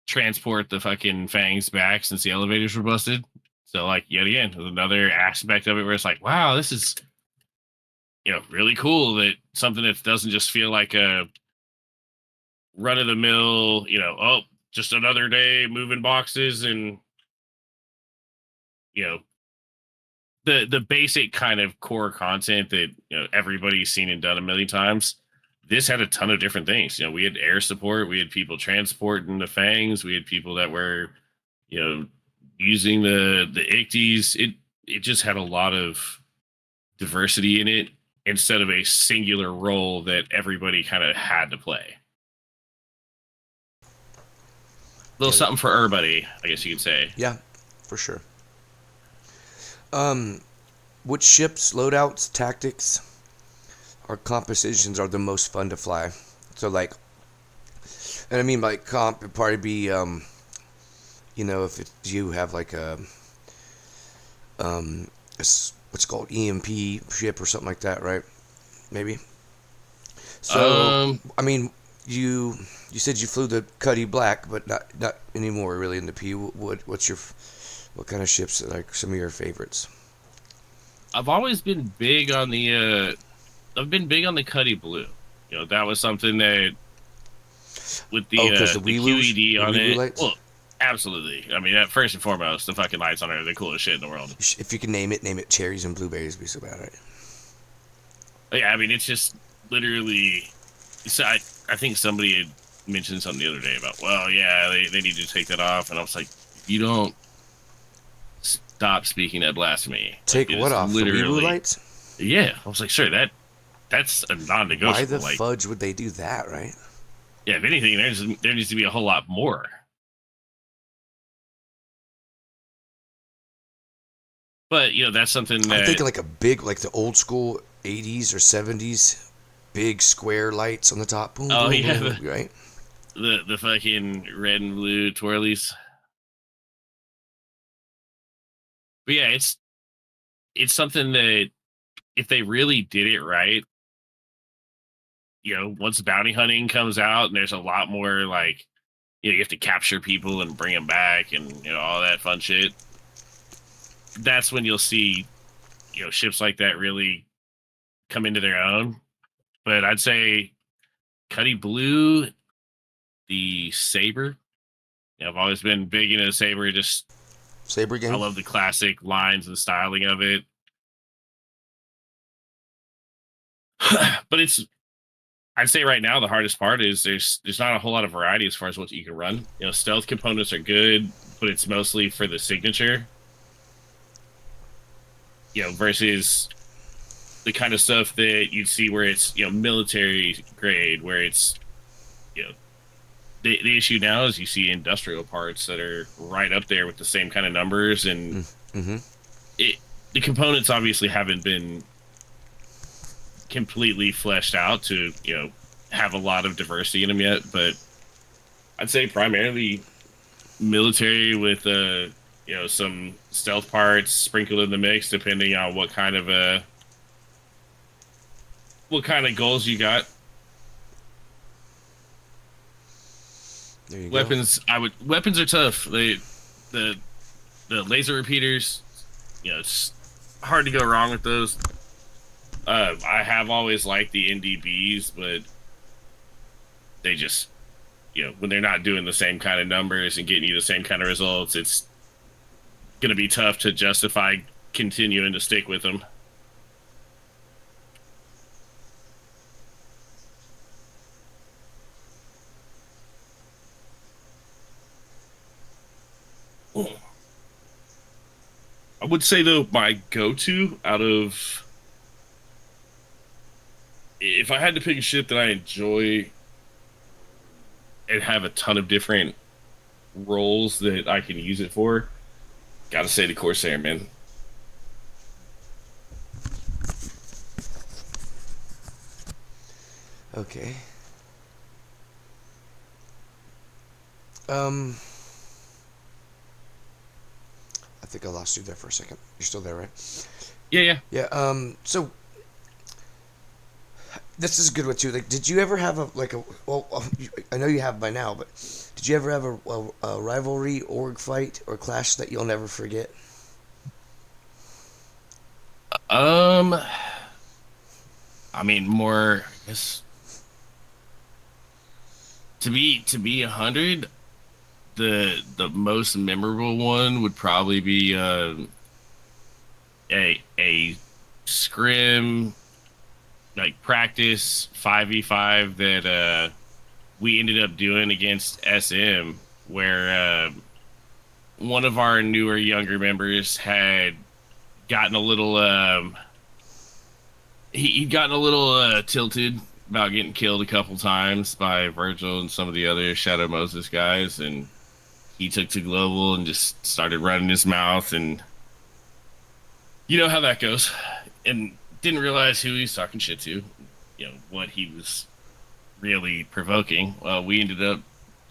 B: transport the fucking fangs back since the elevators were busted. So like yet again, there's another aspect of it where it's like, wow, this is really cool, that something that doesn't just feel like a run of the mill, oh, just another day moving boxes, and you know the basic kind of core content that everybody's seen and done a million times. This had a ton of different things. We had air support, we had people transporting the fangs, we had people that were you know using the icties. It just had a lot of diversity in it, instead of a singular role that everybody kind of had to play. A little
A: Yeah,
B: something for everybody, I guess you could say.
A: yeah. for sure. Um, which ships, loadouts, tactics, or compositions are the most fun to fly? So like, and I mean by comp, it'd probably be if you have like what's called EMP ship or something like that, right? Maybe. So
B: Um,
A: I mean, you you said you flew the Cuddy Black, but not anymore really in the P. What kind of ships are like some of your favorites?
B: I've always been big on I've been big on the Cuddy Blue. That was something that with
A: Oh, because
B: the QED
A: The
B: on
A: wee woo
B: it.
A: lights.
B: Well, absolutely. I mean, first and foremost, the fucking lights on it are the coolest shit in the world.
A: If you can name it cherries and blueberries. Be so bad, right?
B: But yeah, I mean, it's just literally. So I think somebody had mentioned something the other day about, well, yeah, they need to take that off, and I was like, if you don't stop speaking that blasphemy, like
A: Take
B: it
A: what
B: is
A: off? The wee woo
B: literally,
A: lights?
B: yeah. I was like, sure, that's a
A: Why the
B: non-negotiable. Like,
A: fudge would they do that, right?
B: yeah, if anything, there needs to be a whole lot more. But that's something
A: I'm
B: that
A: thinking like a big, like the old school 80s or 70s, big square lights on the top. Boom,
B: oh
A: boom,
B: yeah,
A: boom, right?
B: the fucking red and blue twirlies. But yeah, it's something that if they really did it right, once bounty hunting comes out and there's a lot more like, you have to capture people and bring them back and all that fun shit. That's when you'll see ships like that really come into their own. But I'd say Cuddy Blue, the Saber. I've always been big into the Saber. Just
A: Saber
B: I
A: game.
B: love the classic lines and styling of it. But I'd say right now the hardest part is there's not a whole lot of variety as far as what you can run. Stealth components are good, but it's mostly for the signature. Versus the kind of stuff that you'd see where it's military grade, where it's you know the issue now is you see industrial parts that are right up there with the same kind of numbers, and
A: Mm-hmm.
B: it the components obviously haven't been completely fleshed out to have a lot of diversity in them yet, but I'd say primarily military with some stealth parts sprinkled in the mix depending on what kind of goals you got.
A: There you go.
B: Weapons are tough. The the laser repeaters, it's hard to go wrong with those. I have always liked the NDBs, but they just when they're not doing the same kind of numbers and getting you the same kind of results, it's going to be tough to justify continuing to stick with them. I would say though, my go-to out of if I had to pick a ship that I enjoy and have a ton of different roles that I can use it for, gotta say the Corsair, man.
A: Okay. Um, I think I lost you there for a second. You're still there, right?
B: Yeah, yeah.
A: Yeah. So this is a good one too. Like, did you ever have a like a? Well, I know you have by now, but did you ever have a rivalry, org fight, or clash that you'll never forget?
B: Um, I mean, more. I guess to be 100, the most memorable one would probably be a scrim like practice 5v5 that we ended up doing against SM, where one of our newer younger members had gotten a little he'd gotten a little tilted about getting killed a couple times by Virgil and some of the other Shadow Moses guys, and he took to global and just started running his mouth, and you know how that goes. And didn't realize who he's talking shit to, what he was really provoking. Well, we ended up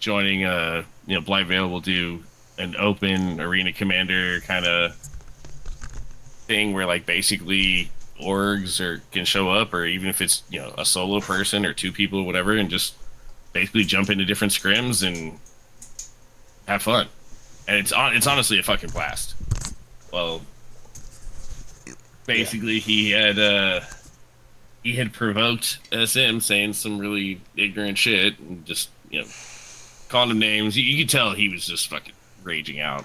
B: joining Blight Veil will do an open arena commander kind of thing where like basically orgs or can show up, or even if it's a solo person or two people or whatever, and just basically jump into different scrims and have fun. And it's honestly a fucking blast. Well,
A: Yeah.
B: basically he had provoked SM saying some really ignorant shit and just calling him names. You could tell he was just fucking raging out.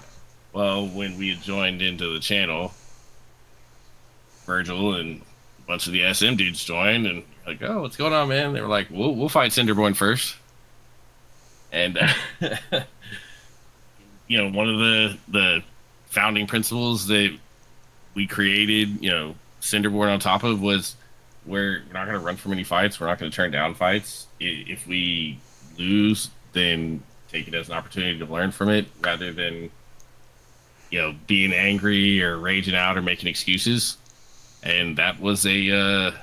B: Well, when we had joined into the channel, Virgil and a bunch of the SM dudes joined, and like, oh, what's going on, man? They were like, we'll fight Cinderborn first, and one of the founding principles that we created, Cinderborn on top of was we're not going to run from any fights. We're not going to turn down fights. If we lose, then take it as an opportunity to learn from it rather than being angry or raging out or making excuses. And that was a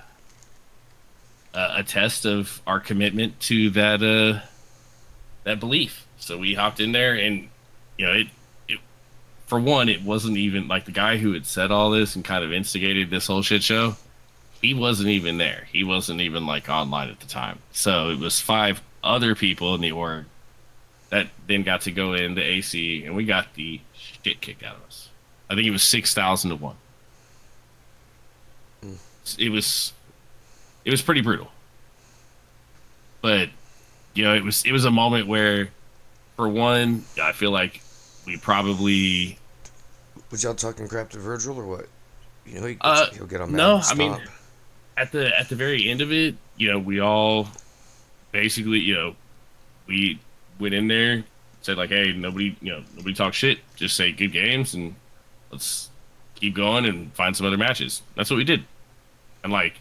B: test of our commitment to that belief. So we hopped in there, and it for one, it wasn't even like the guy who had said all this and kind of instigated this whole shit show. He wasn't even there. He wasn't even like online at the time. So it was five other people in the org that then got to go in the AC, and we got the shit kicked out of us. I think it was 6,000 to 1.
A: Mm.
B: It was pretty brutal. But it was a moment where, for one, I feel like we probably
A: Was y'all talking crap to Virgil or what? He'll get all mad
B: no,
A: and
B: I mean,
A: stomp.
B: at the very end of it, we all basically, we went in there, said like, hey, nobody talk shit, just say good games, and let's keep going and find some other matches. That's what we did. And like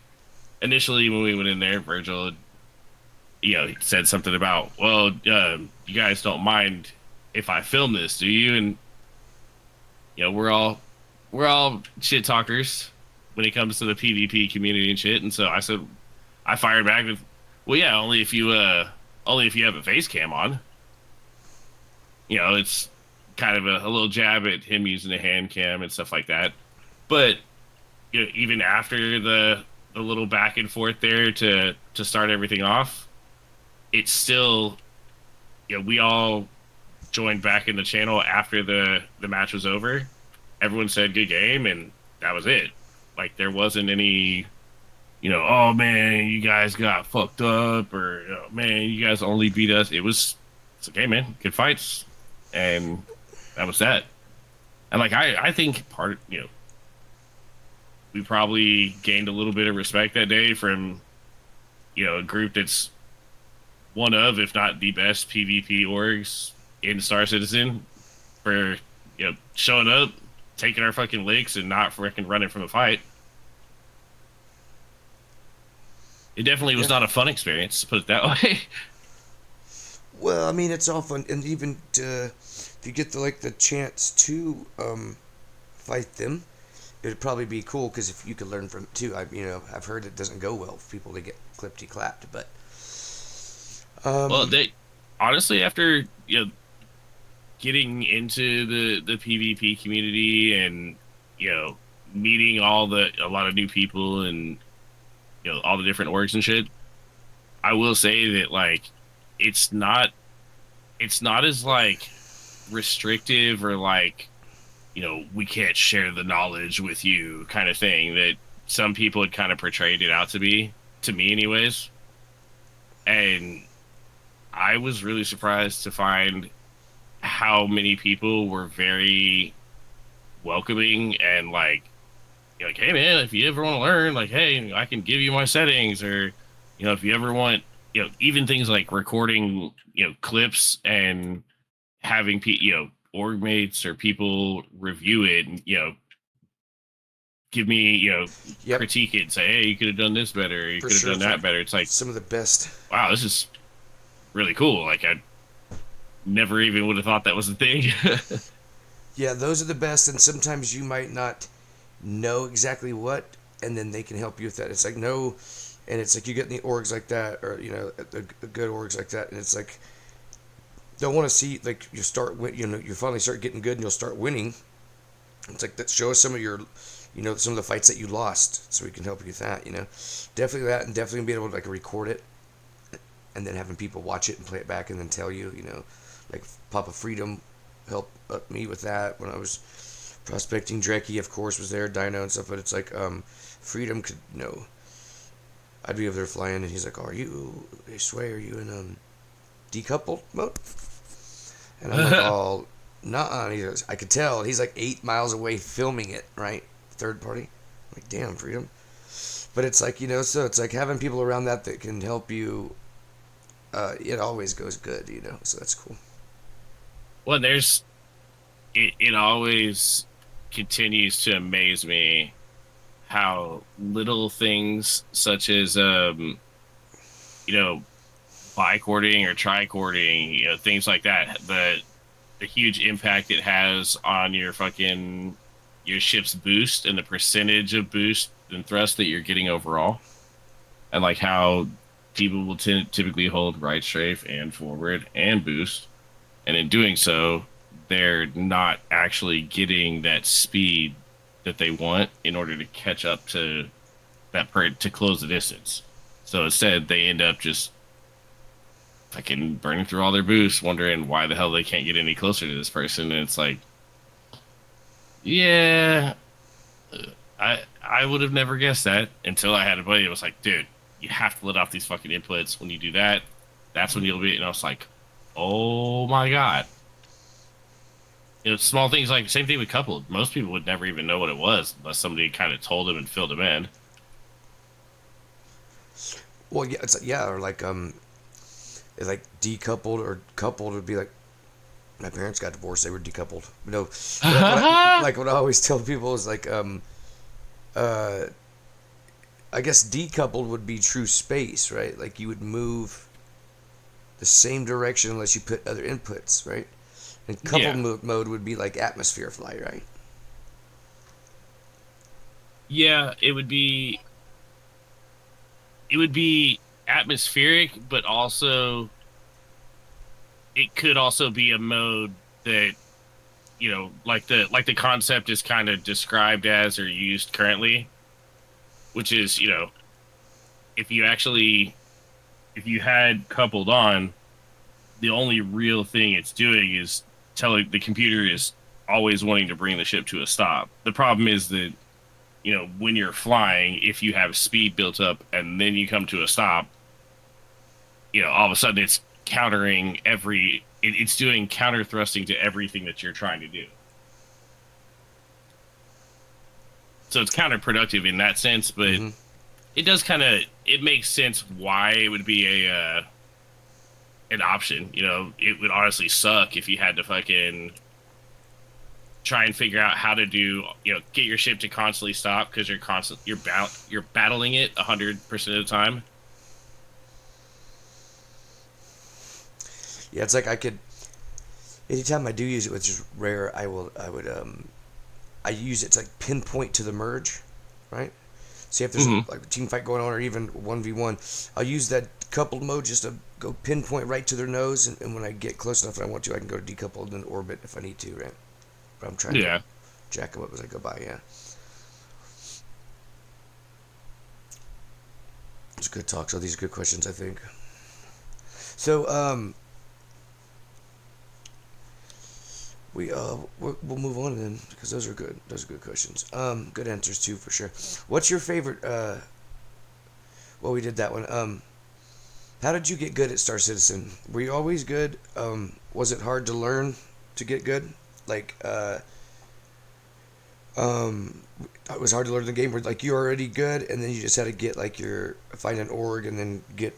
B: initially when we went in there, Virgil, he said something about, well, you guys don't mind if I film this, do you? And we're all shit talkers when it comes to the PvP community and shit. And so I fired back with, well, yeah, only if you have a face cam on. It's kind of a little jab at him using a hand cam and stuff like that. But even after the little back and forth there to start everything off, it's still, we all joined back in the channel after the match was over. Everyone said good game, and that was it. Like there wasn't any, oh man, you guys got fucked up, or oh, man, you guys only beat us. It's okay, man, good fights, and that was that. And like I think we probably gained a little bit of respect that day from a group that's one of, if not the best PvP orgs in Star Citizen, for showing up, taking our fucking licks, and not freaking running from a fight. It definitely was
A: Yeah.
B: not a fun experience, to put it that way.
A: Well, I mean, it's all fun, and even if you get the chance to fight them, it would probably be cool because if you could learn from it too. I've heard it doesn't go well for people to get clippedy clapped, but
B: Well,
A: um,
B: they honestly, after getting into the PvP community and meeting a lot of new people and all the different orgs and shit, I will say that like it's not it's not as like restrictive or like we can't share the knowledge with you kind of thing that some people had kind of portrayed it out to be, to me anyways. And I was really surprised to find how many people were very welcoming and like, hey man, if you ever want to learn, like, hey, I can give you my settings, or if you ever want, even things like recording, clips and having org mates or people review it, and give me,
A: yep,
B: critique it and say, hey, you could have done this better, or you
A: for
B: could have
A: sure,
B: done that better. It's like,
A: some of the best.
B: wow, this is really cool. Like, never even would have thought that was a thing.
A: Yeah, those are the best, and sometimes you might not know exactly what, and then they can help you with that. It's like no, and it's like you get in the orgs like that, or the good orgs like that, and it's like don't want to see like you start you finally start getting good and you'll start winning. It's like that. Show us some of your, some of the fights that you lost, so we can help you with that. Definitely that, and definitely being able to like record it, and then having people watch it and play it back, and then tell you, like Papa Freedom helped me with that when I was prospecting. Drecky, of course, was there, Dino and stuff, but it's like Freedom could, I'd be over there flying, and he's like, "Are you? I swear, are you in decoupled mode?" And I'm like, "Oh, nah." And he goes, I could tell he's like 8 miles away filming it, right? Third party. I'm like, damn, Freedom. But it's like, so it's like having people around that can help you. It always goes good, so that's cool.
B: Well, it always continues to amaze me how little things such as you know bicording or tricording, things like that, the huge impact it has on your ship's boost and the percentage of boost and thrust that you're getting overall, and like how people will typically hold right strafe and forward and boost, and in doing so, they're not actually getting that speed that they want in order to catch up to to close the distance. So instead, they end up just fucking burning through all their boosts, wondering why the hell they can't get any closer to this person. And it's like, yeah, I would have never guessed that until I had a buddy that was like, dude, you have to let off these fucking inputs. When you do that, that's when you'll be. And I was like, oh my god. Small things like same thing with coupled. Most people would never even know what it was unless somebody kind of told them and filled them in.
A: Well, yeah, or like it's like decoupled or coupled would be like my parents got divorced; they were decoupled. No, like what I always tell people is like uh, I guess decoupled would be true space, right? Like you would move the same direction unless you put other inputs, right? And coupled
B: Yeah,
A: mode would be like atmosphere fly, right?
B: yeah, it would be atmospheric, but also it could also be a mode that like the concept is kind of described as or used currently, which is if you actually if you had coupled on, the only real thing it's doing is telling the computer is always wanting to bring the ship to a stop. The problem is that when you're flying, if you have speed built up and then you come to a stop, all of a sudden it's it's doing counter thrusting to everything that you're trying to do. So it's counterproductive in that sense, but
A: Mm-hmm.
B: it does it makes sense why it would be a an option. It would honestly suck if you had to fucking try and figure out how to do, get your ship to constantly stop because you're battling it 100% of the time.
A: Yeah, it's like I could. Anytime I do use it, which is rare, I use it to like pinpoint to the merge, right? See if there's
B: Hmm.
A: like a team fight going on or even 1v1. I'll use that coupled mode just to go pinpoint right to their nose, and when I get close enough and I want to, I can go to decoupled and then orbit if I need to, right? But I'm trying to
B: Yeah.
A: jack them up as I go by, yeah. It's good talk. So these are good questions, I think. So, we'll move on then because those are good. Those are good questions. Good answers too for sure. What's your favorite? Well, we did that one. How did you get good at Star Citizen? Were you always good? Was it hard to learn to get good? Like, um, it was hard to learn the game where like you're already good, and then you just had to get like your find an org and then get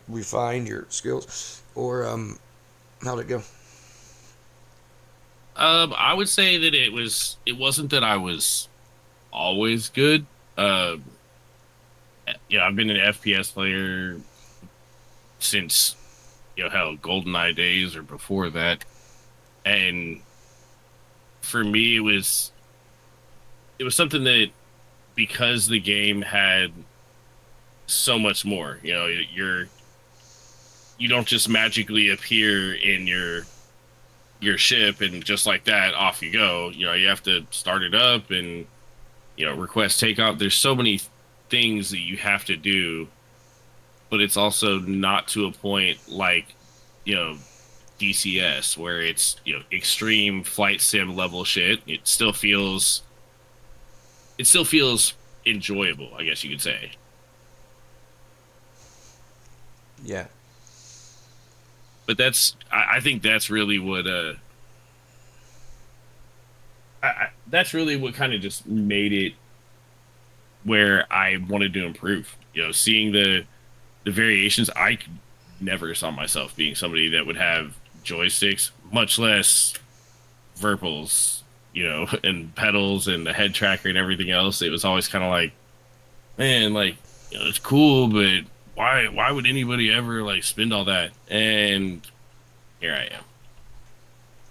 A: refine your skills, or how'd it go?
B: I would say that it wasn't that I was always good. I've been an FPS player since hell, GoldenEye days or before that. And for me, it was something that, because the game had so much more. You don't just magically appear in your ship and just like that off you go. You have to start it up and request takeoff. There's so many things that you have to do, but it's also not to a point like you know DCS where it's extreme flight sim level shit. It still feels enjoyable, I guess you could say.
A: Yeah.
B: But I think that's really what that's really what kind of just made it where I wanted to improve. Seeing the variations, I could never saw myself being somebody that would have joysticks, much less Virpals, and pedals and the head tracker and everything else. It was always kind of like, man, like, it's cool, but why would anybody ever like spend all that? And here I am.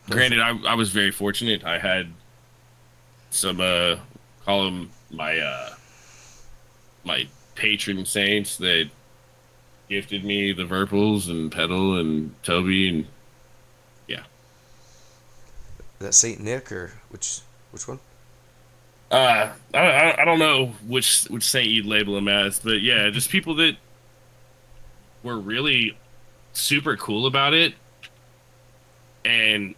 B: Granted, I was very fortunate. I had some call them my patron saints that gifted me the Virpals and pedal and Toby, and yeah.
A: That Saint Nick or which one?
B: I don't know which saint you'd label them as, but yeah, just people that were really super cool about it, and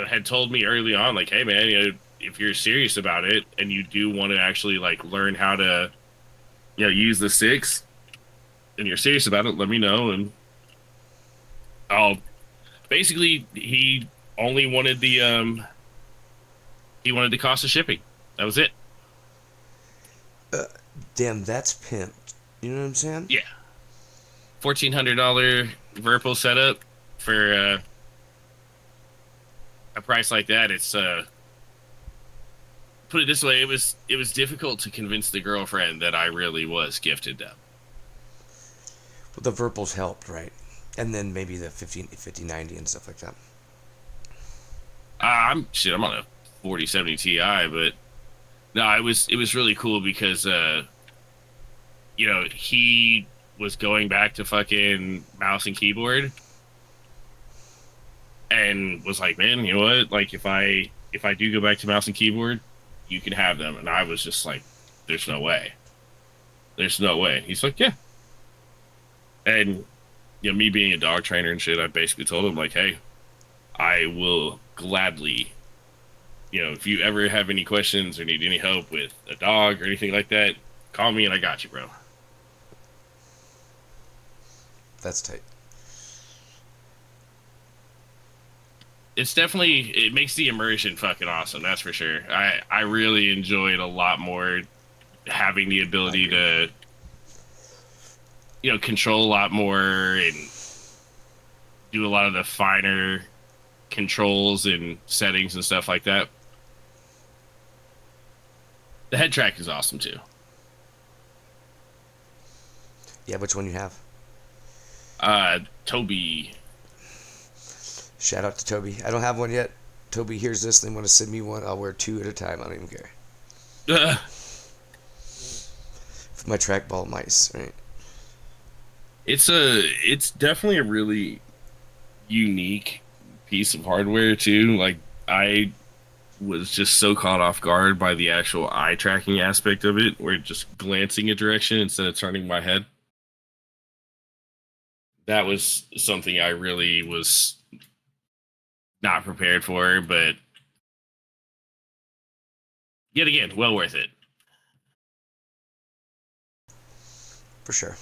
B: had told me early on, like, hey man, if you're serious about it and you do want to actually like learn how to use the six, and you're serious about it, let me know, and I'll basically only wanted the he wanted the cost of shipping. That was it.
A: Uh, Damn, that's pimped. You know what I'm saying?
B: Yeah, $1,400 Virpil setup for a price like that. It's put it this way, it was difficult to convince the girlfriend that I really was gifted them.
A: Well, the Virpals helped, right? And then maybe the 5090 and stuff like that.
B: I'm on a 4070 Ti, but no, it was really cool because he was going back to fucking mouse and keyboard and was like, man, you know what? Like if I do go back to mouse and keyboard, you can have them. And I was just like, there's no way. There's no way. He's like, yeah. And me being a dog trainer and shit, I basically told him like, hey, I will gladly, if you ever have any questions or need any help with a dog or anything like that, call me and I got you, bro.
A: That's tight.
B: It makes the immersion fucking awesome, that's for sure. I really enjoyed a lot more having the
A: I
B: ability
A: agree.
B: to control a lot more and do a lot of the finer controls and settings and stuff like that. The head track is awesome too.
A: Yeah, which one you have?
B: Toby.
A: Shout out to Toby. I don't have one yet. Toby hears this, they want to send me one. I'll wear two at a time. I don't even care. For my trackball mice, right?
B: It's definitely a really unique piece of hardware too. Like, I was just so caught off guard by the actual eye tracking aspect of it, where just glancing a direction instead of turning my head. That was something I really was not prepared for, but yet again, well worth it.
A: For sure.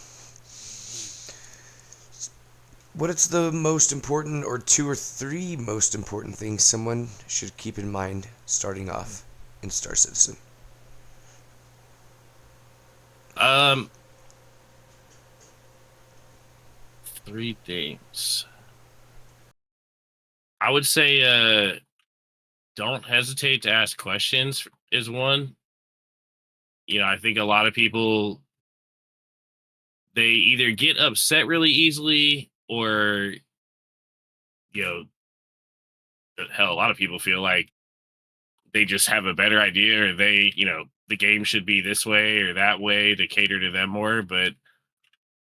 A: What is the most important, or two or three most important things someone should keep in mind starting off in Star Citizen?
B: Um, Three things. I would say don't hesitate to ask questions is one. I think a lot of people, they either get upset really easily or you know, hell, a lot of people feel like they just have a better idea, or they, the game should be this way or that way to cater to them more. But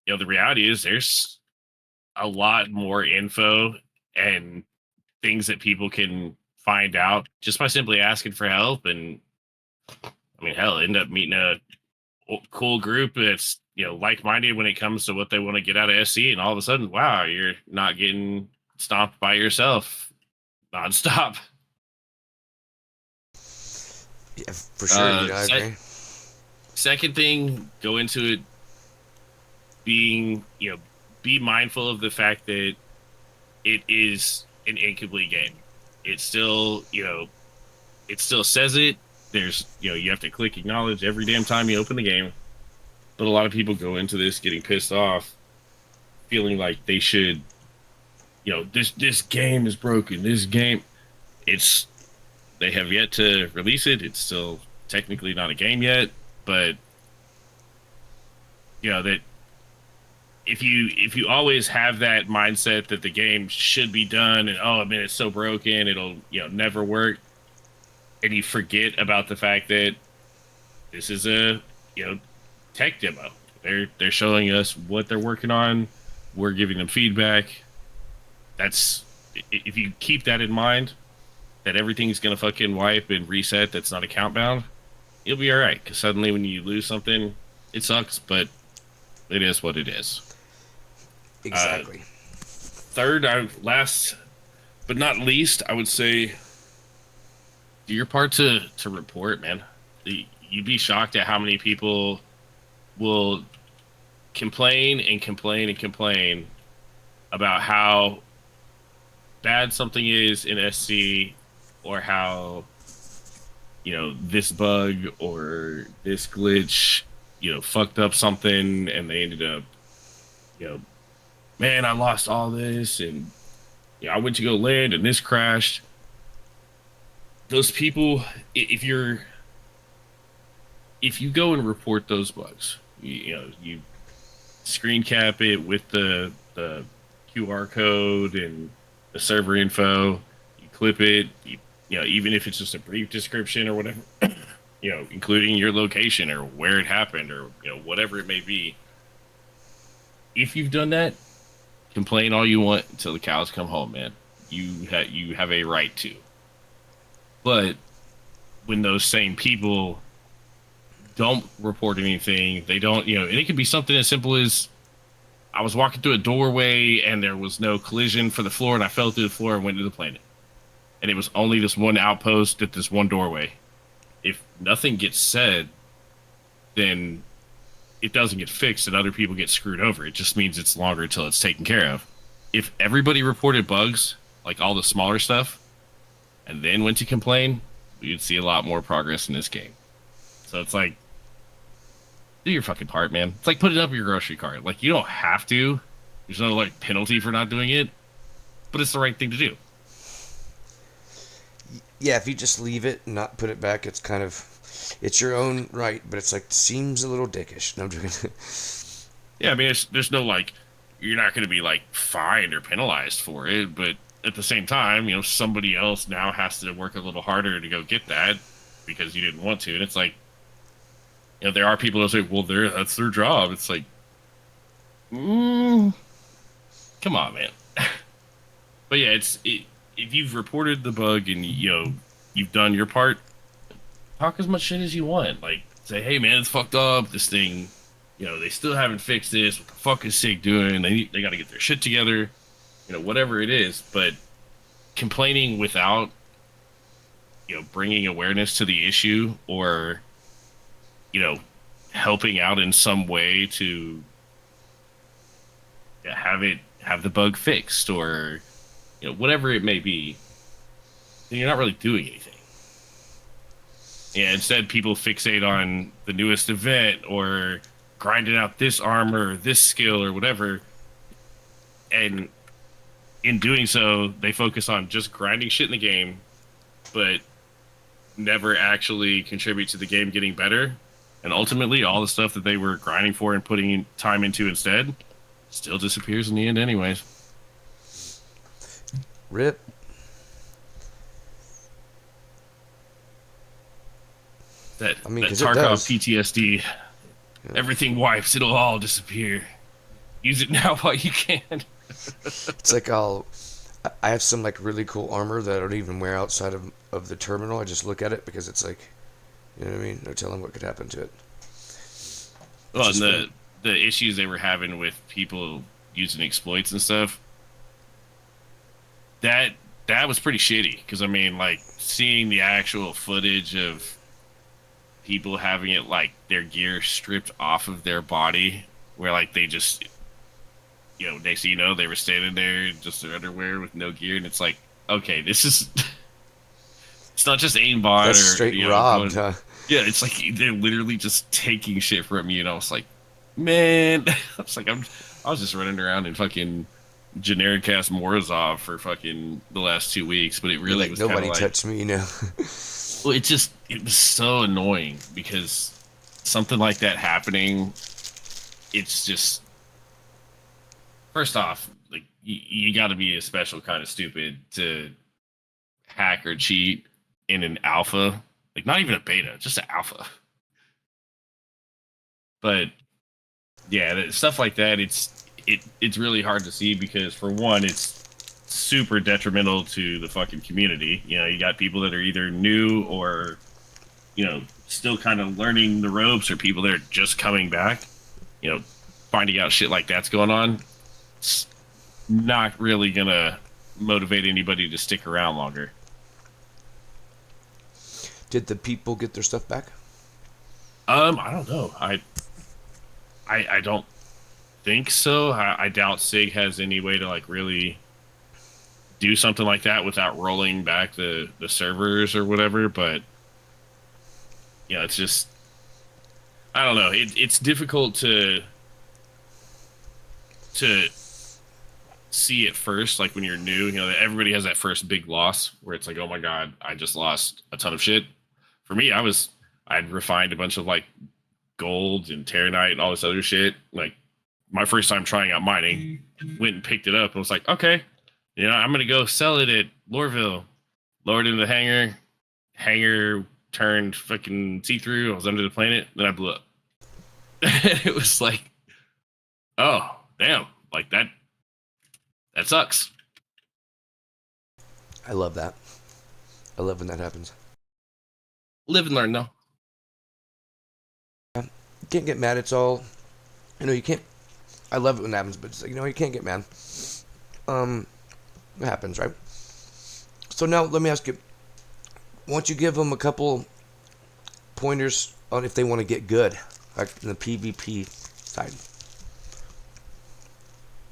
B: the reality is there's a lot more info and things that people can find out just by simply asking for help. And I mean, hell, end up meeting a cool group that's like-minded when it comes to what they want to get out of SC, and all of a sudden, wow, you're not getting stomped by yourself nonstop.
A: Yeah, for sure. I
B: Sec
A: agree.
B: Second thing, go into it being, be mindful of the fact that it is an incomplete game. It still, it still says it. There's, you have to click acknowledge every damn time you open the game. But a lot of people go into this getting pissed off, feeling like they should, this game is broken. This game, it's they have yet to release it. It's still technically not a game yet, but that if you always have that mindset that the game should be done, and oh man, it's so broken, it'll never work, and you forget about the fact that this is a tech demo. They're showing us what they're working on. We're giving them feedback. That's if you keep that in mind, that everything's gonna fucking wipe and reset. That's not account bound. You'll be all right. Because suddenly, when you lose something, it sucks, but it is what it is. Uh,
A: Exactly.
B: Third, last but not least, I would say do your part to report, man. You'd be shocked at how many people will complain and complain and complain about how bad something is in SC, or how this bug or this glitch fucked up something, and they ended up you know man, I lost all this, and I went to go land and this crashed. Those people, if you go and report those bugs, you screen cap it with the QR code and the server info. You clip it. Even if it's just a brief description or whatever, including your location or where it happened, or whatever it may be. If you've done that, complain all you want until the cows come home, man. You have a right to. But when those same people don't report anything, they don't, and it could be something as simple as I was walking through a doorway and there was no collision for the floor, and I fell through the floor and went into the planet. And it was only this one outpost at this one doorway. If nothing gets said, then it doesn't get fixed and other people get screwed over. It just means it's longer until it's taken care of. If everybody reported bugs, like all the smaller stuff, and then went to complain, we'd see a lot more progress in this game. So it's like, do your fucking part, man. It's like putting up your grocery cart. Like, you don't have to. There's no like penalty for not doing it, but it's the right thing to do.
A: Yeah, if you just leave it and not put it back, it's kind of it's your own right, but it's like seems a little dickish. No, I'm joking.
B: Yeah, I mean, there's no like, you're not going to be like fined or penalized for it, but at the same time, somebody else now has to work a little harder to go get that because you didn't want to. And it's like, there are people that say, well, that's their job. It's like, mm, come on, man. But yeah, if you've reported the bug and you've done your part, talk as much shit as you want. Like, say, hey man, it's fucked up. This thing, they still haven't fixed this. What the fuck is SIG doing? They got to get their shit together. Whatever it is. But complaining without bringing awareness to the issue, or helping out in some way to have the bug fixed, or whatever it may be, then you're not really doing anything. Yeah, instead people fixate on the newest event or grinding out this armor or this skill or whatever, and in doing so they focus on just grinding shit in the game, but never actually contribute to the game getting better. And ultimately all the stuff that they were grinding for and putting time into instead still disappears in the end anyways.
A: Rip.
B: That
A: I mean,
B: that
A: because it
B: Tarkov
A: does.
B: PTSD.
A: Yeah.
B: Everything wipes. It'll all disappear. Use it now while you can.
A: It's like I have some like really cool armor that I don't even wear outside of the terminal. I just look at it because it's like, you know what I mean? No telling what could happen to it. It's
B: Well, and
A: just fun.
B: the issues they were having with people using exploits and stuff, that that was pretty shitty. Because I mean, like seeing the actual footage of people having it like their gear stripped off of their body, where like they just, next thing you know, they were standing there just their underwear with no gear, and it's like, okay, this is it's not just aimbot
A: That's
B: or
A: straight robbed,
B: going.
A: huh?
B: Yeah, it's like they're literally just taking shit from you, and I was like, man, I was like, I was just running around in fucking generic cast Morozov for fucking the last 2 weeks, but it
A: You're
B: really
A: like
B: was kind of
A: nobody
B: like,
A: touched me, you know.
B: well, it was so annoying because something like that happening, it's just first off, like you got to be a special kind of stupid to hack or cheat in an alpha, like not even a beta, just an alpha. But yeah, stuff like that, it's really hard to see because for one, it's super detrimental to the fucking community. You got people that are either new or still kind of learning the ropes, or people that are just coming back. You know, finding out shit like that's going on. It's not really gonna motivate anybody to stick around longer.
A: Did the people get their stuff back?
B: I don't know. I don't think so. I doubt Sig has any way to like really do something like that without rolling back the servers or whatever. But it's just I don't know. It's difficult to see it first, like when you're new. Everybody has that first big loss where it's like, oh my god, I just lost a ton of shit. For me, I'd refined a bunch of like gold and Terranite and all this other shit. Like my first time trying out mining, went and picked it up and was like, okay, I'm gonna go sell it at Lorville. Lowered it into the hangar. Hangar turned fucking see through. I was under the planet. Then I blew up. It was like, oh damn, like that sucks.
A: I love that. I love when that happens.
B: Live and learn though.
A: You can't get mad. It's all, you can't. I love it when that happens, but it's like, you can't get mad. Um, it happens, right? So now let me ask you: why don't you give them a couple pointers on if they want to get good, like in the PvP side?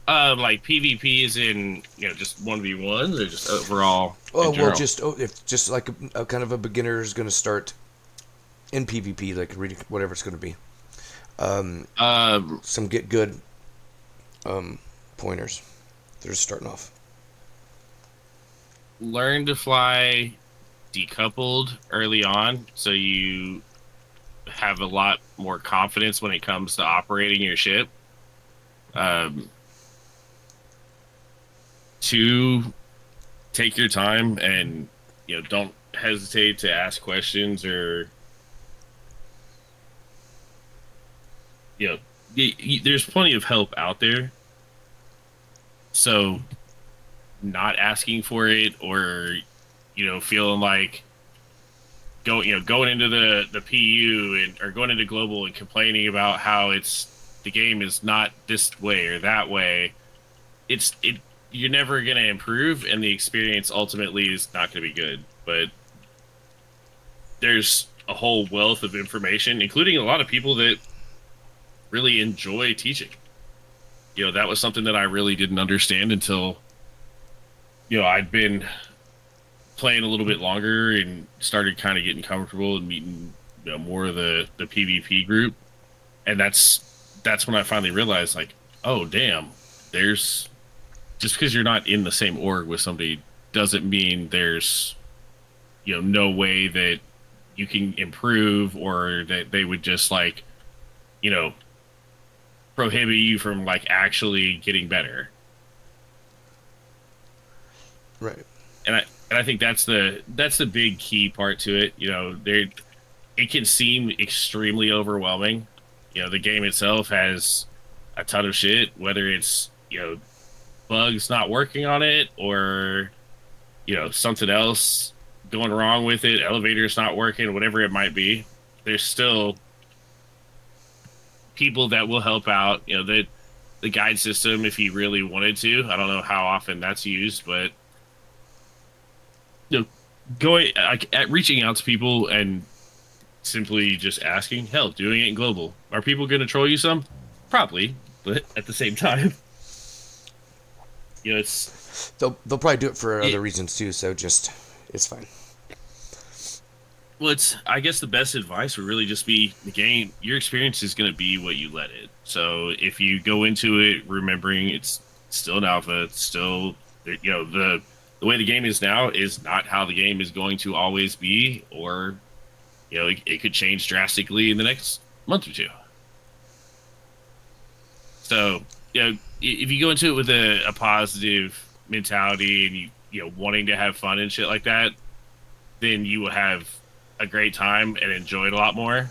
B: Like PvP is in just 1v1s or just overall in
A: Oh well,
B: general.
A: just if just like a kind of a beginner is going to start in PvP, like reading whatever it's going to be. Um,
B: Um,
A: some get good pointers. They're just starting off.
B: Learn to fly decoupled early on, so you have a lot more confidence when it comes to operating your ship. Um, Two, take your time and don't hesitate to ask questions, or you know there's plenty of help out there. So not asking for it, or feeling like going into the PU and or going into global and complaining about how the game is not this way or that way. It You're never going to improve, and the experience ultimately is not going to be good. But there's a whole wealth of information, including a lot of people that really enjoy teaching. That was something that I really didn't understand until I'd been playing a little bit longer and started kind of getting comfortable and meeting more of the PvP group. And that's when I finally realized, like, oh damn, there's just because you're not in the same org with somebody doesn't mean there's no way that you can improve, or that they would just like you know prohibit you from like actually getting better.
A: Right.
B: And I think that's the big key part to it. There it can seem extremely overwhelming. The game itself has a ton of shit, whether it's bugs not working on it, or something else going wrong with it, elevators not working, whatever it might be. There's still people that will help out. The guide system, if you really wanted to. I don't know how often that's used, but you know, going at reaching out to people and simply just asking, hell, doing it in global. Are people going to troll you some? Probably, but at the same time, it's
A: They'll probably do it for other
B: it.
A: reasons too. So just it's fine.
B: Well, I guess the best advice would really just be the game. Your experience is going to be what you let it. So if you go into it remembering it's still an alpha, it's still the way the game is now is not how the game is going to always be, or it could change drastically in the next month or two. So if you go into it with a positive mentality and you wanting to have fun and shit like that, then you will have a great time and enjoy it a lot more.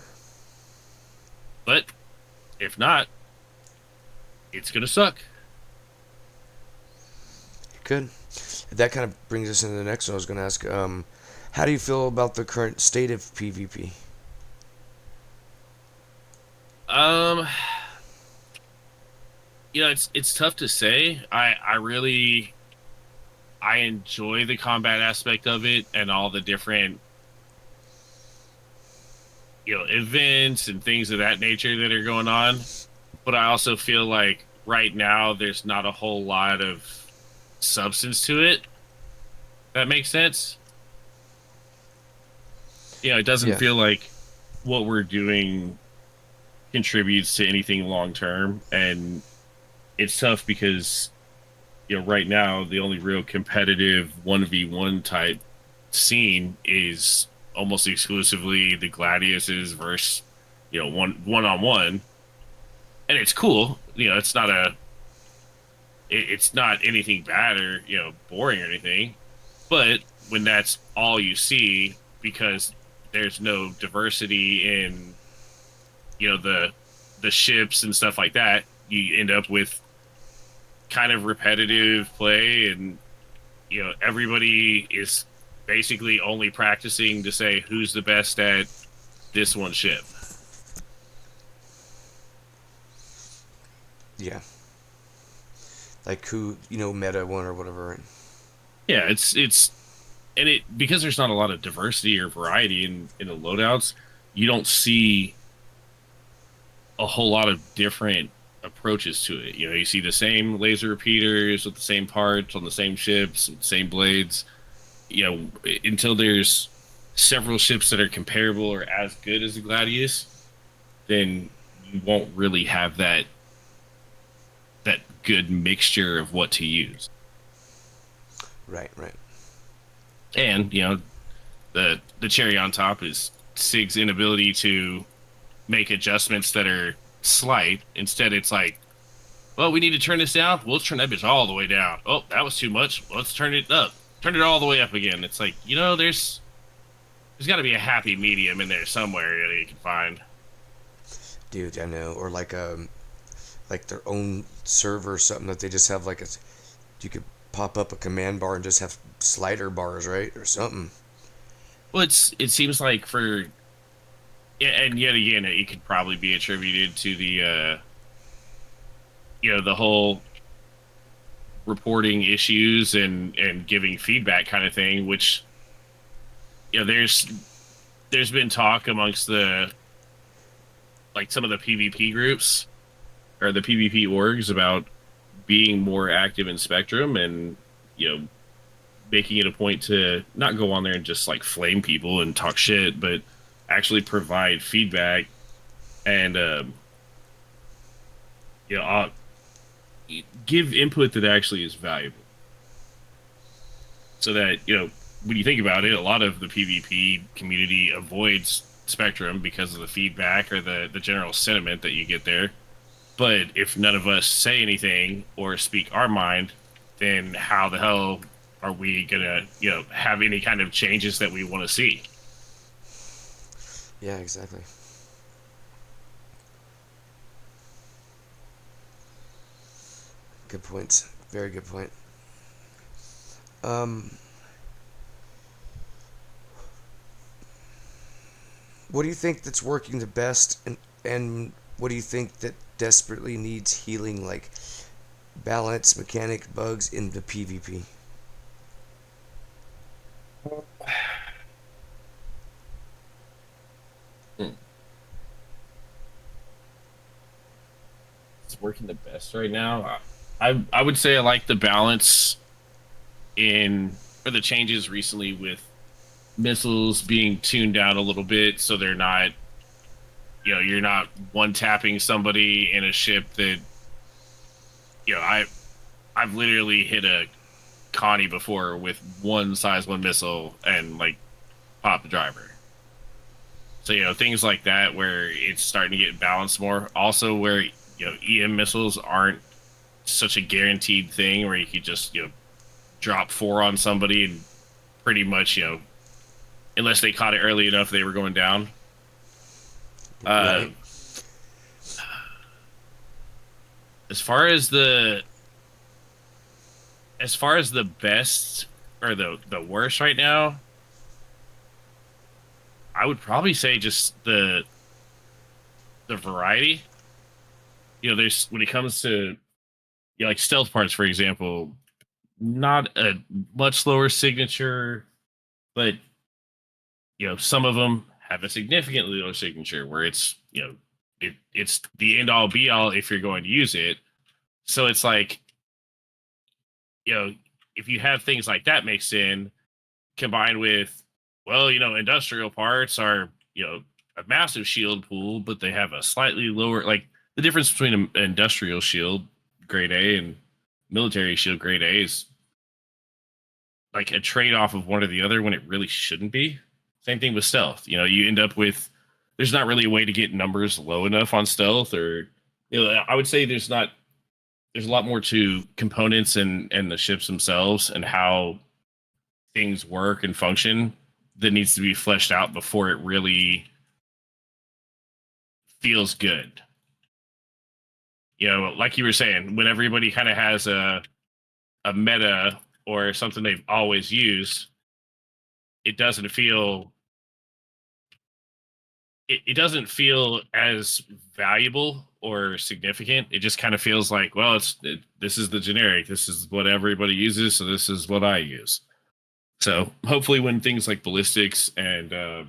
B: But if not, it's gonna suck.
A: Good. That kind of brings us into the next one. I was going to ask, how do you feel about the current state of PvP?
B: Um, it's tough to say. I enjoy the combat aspect of it and all the different events and things of that nature that are going on. But I also feel like right now there's not a whole lot of substance to it. That makes sense. It doesn't
A: Yeah.
B: feel like what we're doing contributes to anything long term, and it's tough because right now the only real competitive 1v1 type scene is almost exclusively the gladiuses versus one on one, and it's cool. It's not anything bad or boring or anything, but when that's all you see, because there's no diversity in the ships and stuff like that, you end up with kind of repetitive play, and everybody is basically only practicing to say who's the best at this one ship.
A: Yeah. Like who, meta one or whatever. Right?
B: Yeah, it's and it because there's not a lot of diversity or variety in the loadouts, you don't see a whole lot of different approaches to it. You see the same laser repeaters with the same parts on the same ships, with the same blades. Until there's several ships that are comparable or as good as the Gladius, then you won't really have that good mixture of what to use.
A: Right, right.
B: And the cherry on top is Sig's inability to make adjustments that are slight. Instead, it's like, well, we need to turn this down. Well, let's turn that bitch all the way down. Oh, that was too much. Well, let's turn it up. Turn it all the way up again. It's like, there's got to be a happy medium in there somewhere that you can find.
A: Dude, I know. Or like their own server or something that they just have like you could pop up a command bar and just have slider bars, right? Or something.
B: Well, it seems like yeah, and yet again, it could probably be attributed to the whole reporting issues and giving feedback kind of thing, which there's been talk amongst the like some of the PvP groups or the PvP orgs about being more active in Spectrum, and making it a point to not go on there and just like flame people and talk shit, but actually provide feedback and you know uh, give input that actually is valuable, so that when you think about it, a lot of the PvP community avoids Spectrum because of the feedback or the general sentiment that you get there. But if none of us say anything or speak our mind, then how the hell are we gonna have any kind of changes that we want to see?
A: Yeah, exactly. Good points. Very good point. Um, what do you think that's working the best, and what do you think that desperately needs healing, like balance, mechanic, bugs in the PvP?
B: Hmm. It's working the best right now. I would say I like the balance in for the changes recently with missiles being tuned down a little bit, so they're not you're not one tapping somebody in a ship that you know I I've literally hit a Connie before with one size one missile and like pop the driver. So things like that where it's starting to get balanced more. Also where EM missiles aren't such a guaranteed thing where you could just drop four on somebody and pretty much unless they caught it early enough they were going down. Uh,
A: Right.
B: as far as the best or the worst right now, I would probably say just the variety. There's when it comes to like stealth parts, for example, not a much lower signature, but some of them have a significantly lower signature where it's it's the end all be all if you're going to use it. So it's like you know if you have things like that mixed in combined with well industrial parts are a massive shield pool but they have a slightly lower like the difference between an industrial shield grade A and military shield grade A is like a trade off of one or the other when it really shouldn't be. Same thing with stealth. You end up with there's not really a way to get numbers low enough on stealth, or I would say there's a lot more to components and the ships themselves and how things work and function that needs to be fleshed out before it really feels good. Like you were saying, when everybody kind of has a meta or something they've always used, it doesn't feel it doesn't feel as valuable or significant. It just kind of feels like, well, this is the generic. This is what everybody uses, so this is what I use. So hopefully, when things like ballistics and other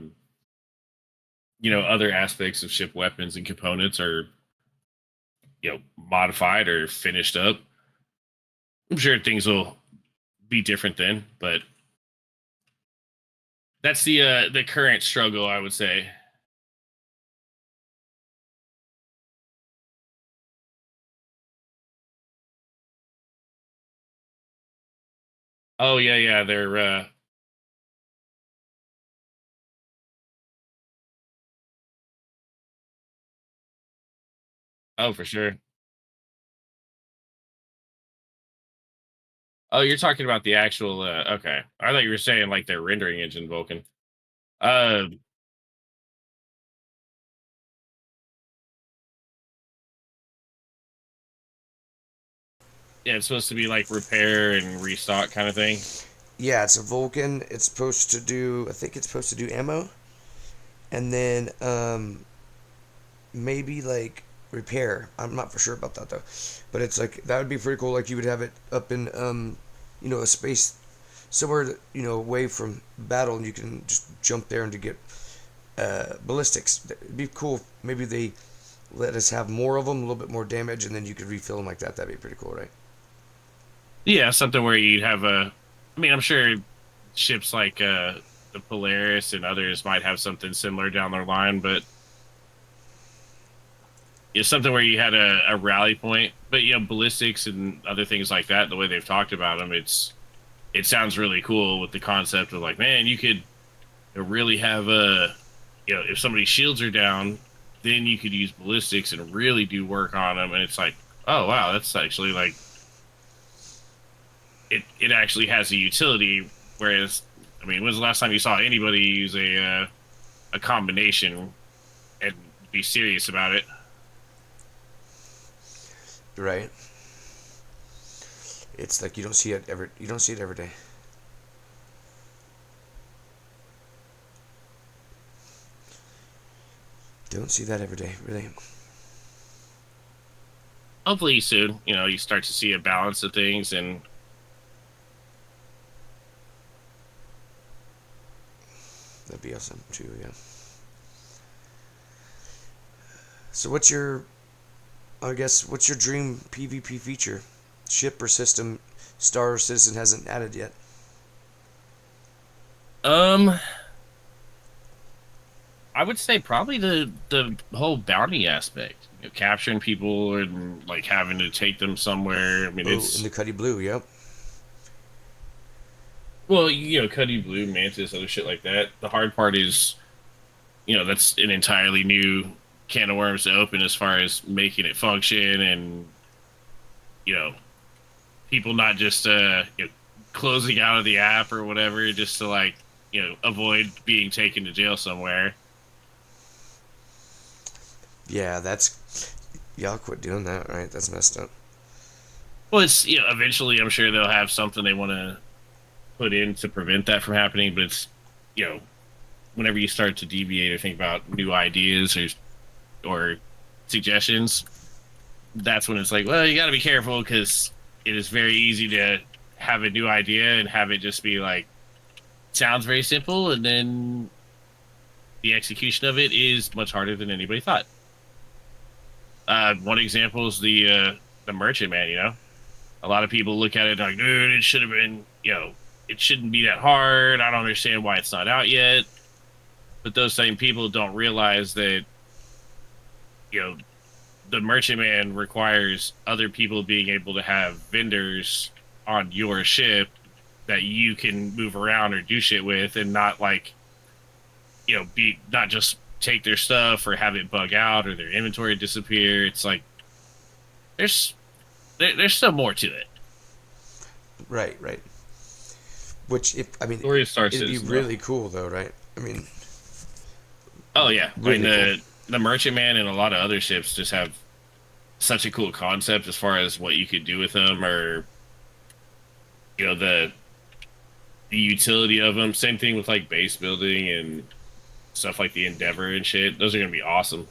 B: aspects of ship weapons and components are modified or finished up, I'm sure things will be different then. But that's the current struggle, I would say. Oh yeah, yeah, they're oh for sure. Oh, you're talking about the actual. Okay, I thought you were saying like their rendering engine Vulcan. Uh, yeah, it's supposed to be like repair and restock kind of thing.
A: Yeah, it's a Vulcan. It's supposed to do. I think it's supposed to do ammo, and then maybe like repair. I'm not for sure about that though, but it's like that would be pretty cool. Like you would have it up in a space somewhere that, away from battle, and you can just jump there and to get ballistics. It'd be cool. Maybe they let us have more of them, a little bit more damage, and then you could refill them like that. That'd be pretty cool, right?
B: Yeah, something where you'd have a. I mean, I'm sure ships like the Polaris and others might have something similar down their line, but it's something where you had a rally point. But ballistics and other things like that, the way they've talked about them, it sounds really cool with the concept of like, man, you could really have a if somebody's shields are down, then you could use ballistics and really do work on them, and it's like, oh wow, that's actually like it actually has a utility. Whereas, I mean, when's the last time you saw anybody use a combination and be serious about it?
A: Right. It's like you don't see it every day. Don't see that every day, really.
B: Hopefully soon, you start to see a balance of things. And
A: That'd be awesome too, yeah. So what's your dream PvP feature? Ship or system Star Citizen hasn't added yet.
B: um, I would say probably the whole bounty aspect, capturing people and like having to take them somewhere. I mean,
A: Oh, in
B: it's
A: the Cuddy Blue, yep.
B: well, Cuddy Blue, Mantis, other shit like that. The hard part is, that's an entirely new can of worms to open as far as making it function and you know people not just closing out of the app or whatever just to like avoid being taken to jail somewhere.
A: Yeah, that's y'all quit doing that, right? That's messed up.
B: Well, it's eventually I'm sure they'll have something they want to put in to prevent that from happening, but it's you know whenever you start to deviate or think about new ideas or suggestions, that's when it's like, well, you got to be careful because it is very easy to have a new idea and have it just be like sounds very simple, and then the execution of it is much harder than anybody thought. One example is the Merchant Man. A lot of people look at it like, dude, it should have been, it shouldn't be that hard. I don't understand why it's not out yet. But those same people don't realize that you know the Merchantman requires other people being able to have vendors on your ship that you can move around or do shit with, and not like be not just take their stuff or have it bug out or their inventory disappear. It's like there's there's still more to it.
A: Right, right. Which, if I mean,
B: Story of Star
A: it'd be
B: Citizen, though.
A: really cool though, right? I mean,
B: Oh yeah, I mean
A: really cool.
B: the Merchantman and a lot of other ships just have such a cool concept as far as what you could do with them, or the utility of them. Same thing with like base building and stuff like the Endeavor and shit. Those are gonna be awesome.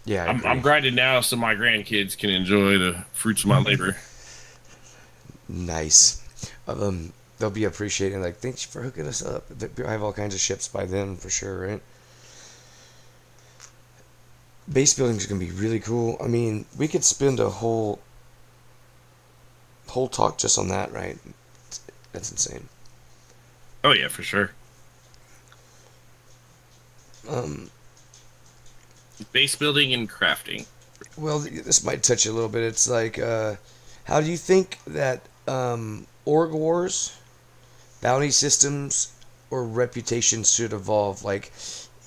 A: Yeah, I
B: I'm
A: agree.
B: grinding now so my grandkids can enjoy the fruits of my labor.
A: Nice. They'll be appreciating. Like, thanks for hooking us up. I have all kinds of ships by then for sure, right? Base building is gonna be really cool. I mean, we could spend a whole talk just on that, right? That's insane.
B: Oh yeah, for sure.
A: Um,
B: Base building and crafting.
A: well, this might touch you a little bit. It's like, how do you think that org wars, bounty systems, or reputation should evolve? Like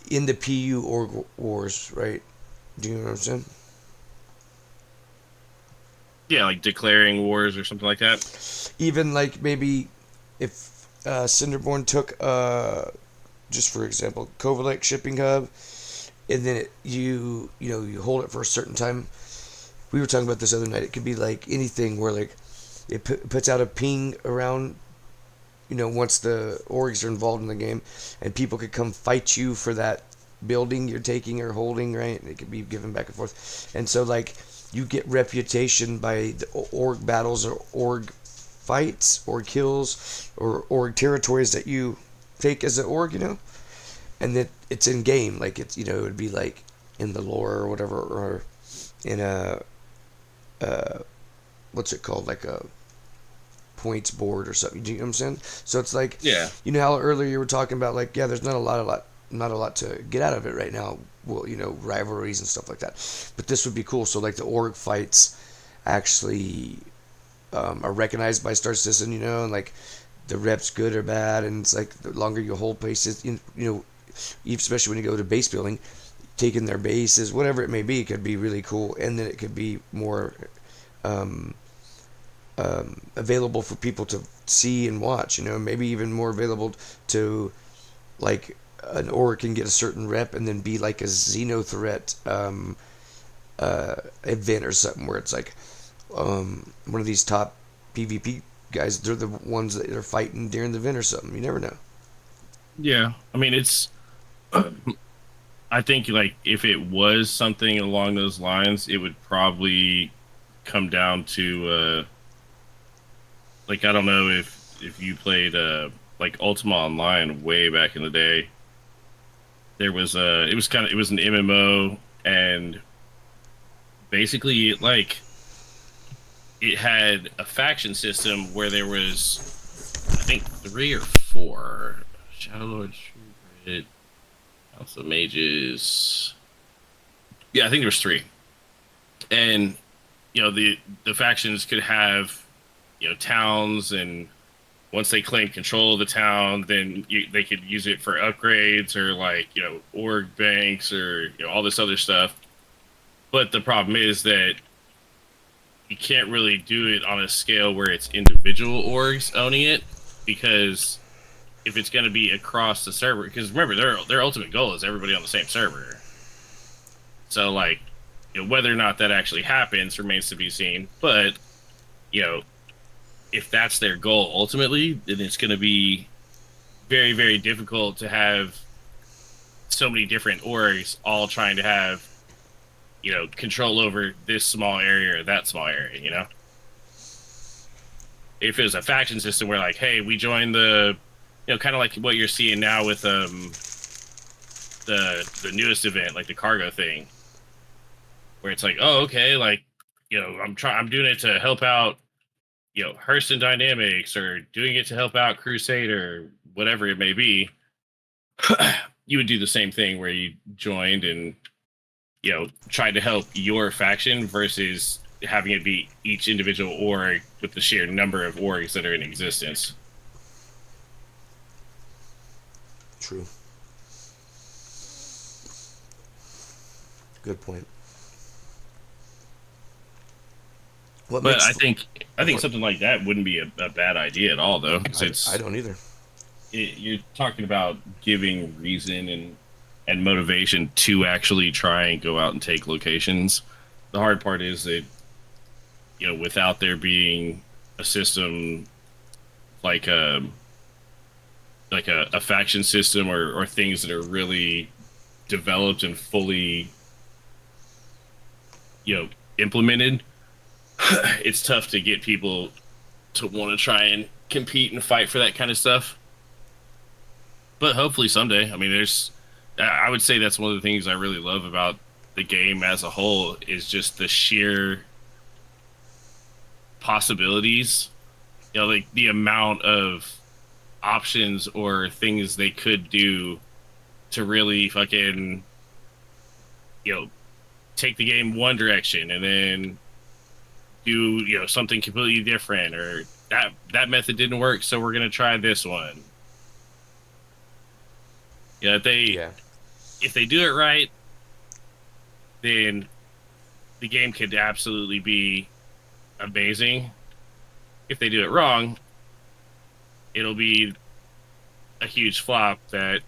A: in the PU org wars, right? Do you know what I'm saying?
B: Yeah, like declaring wars or something like that.
A: Even like maybe if Cinderborn took, just for example, Kovalek shipping hub, and then you hold it for a certain time. We were talking about this other night. It could be like anything where like puts out a ping around, once the orgs are involved in the game, and people could come fight you for that building you're taking or holding, right? And it could be given back and forth, and so like you get reputation by the org battles or org fights or kills or org territories that you take as an org, and that it's in game, like it's it would be like in the lore or whatever, or in a what's it called, like a points board or something. Do you know what I'm saying? So it's like,
B: Yeah.
A: how earlier you were talking about like, yeah, there's not a lot to get out of it right now. Well, rivalries and stuff like that. But this would be cool. So like the org fights actually are recognized by Star Citizen, and like the reps good or bad, and it's like the longer you hold places, especially when you go to base building, taking their bases, whatever it may be, it could be really cool, and then it could be more um, available for people to see and watch. You know, maybe even more available to like an orc can get a certain rep and then be like a Xeno threat event or something where it's like one of these top PvP guys. They're the ones that are fighting during the event or something. You never know.
B: Yeah, I mean it's. I think like if it was something along those lines, it would probably come down to like I don't know if you played like Ultima Online way back in the day. There was it was kind of it was an MMO and basically it had a faction system where there was I think three or four Shadow Lord, True Council of Mages. Yeah, I think there was three, and the factions could have towns, and once they claimed control of the town, then they could use it for upgrades or like org banks or all this other stuff. But the problem is that you can't really do it on a scale where it's individual orgs owning it because if it's going to be across the server, because remember their ultimate goal is everybody on the same server. So like whether or not that actually happens remains to be seen. But you know if that's their goal ultimately, then it's going to be very very difficult to have so many different orgs all trying to have control over this small area or that small area. If it was a faction system where like, hey, we joined the kind of like what you're seeing now with the newest event, like the cargo thing, where it's like, oh, okay, like I'm doing it to help out Hurston Dynamics or doing it to help out Crusade or whatever it may be. You would do the same thing where you joined and tried to help your faction versus having it be each individual org with the sheer number of orgs that are in existence.
A: True. Good point. What
B: But
A: makes
B: I think something like that wouldn't be a bad idea at all, though, because
A: I don't either.
B: you're talking about giving reason and motivation to actually try and go out and take locations. The hard part is that without there being a system like a faction system or things that are really developed and fully implemented, it's tough to get people to want to try and compete and fight for that kind of stuff. But hopefully someday. I mean, I would say that's one of the things I really love about the game as a whole is just the sheer possibilities. Like the amount of options or things they could do to really fucking, you know, take the game one direction and then do, something completely different or that method didn't work, so we're going to try this one. If they
A: Yeah.
B: if they do it right, then the game could absolutely be amazing. If they do it wrong, it'll be a huge flop that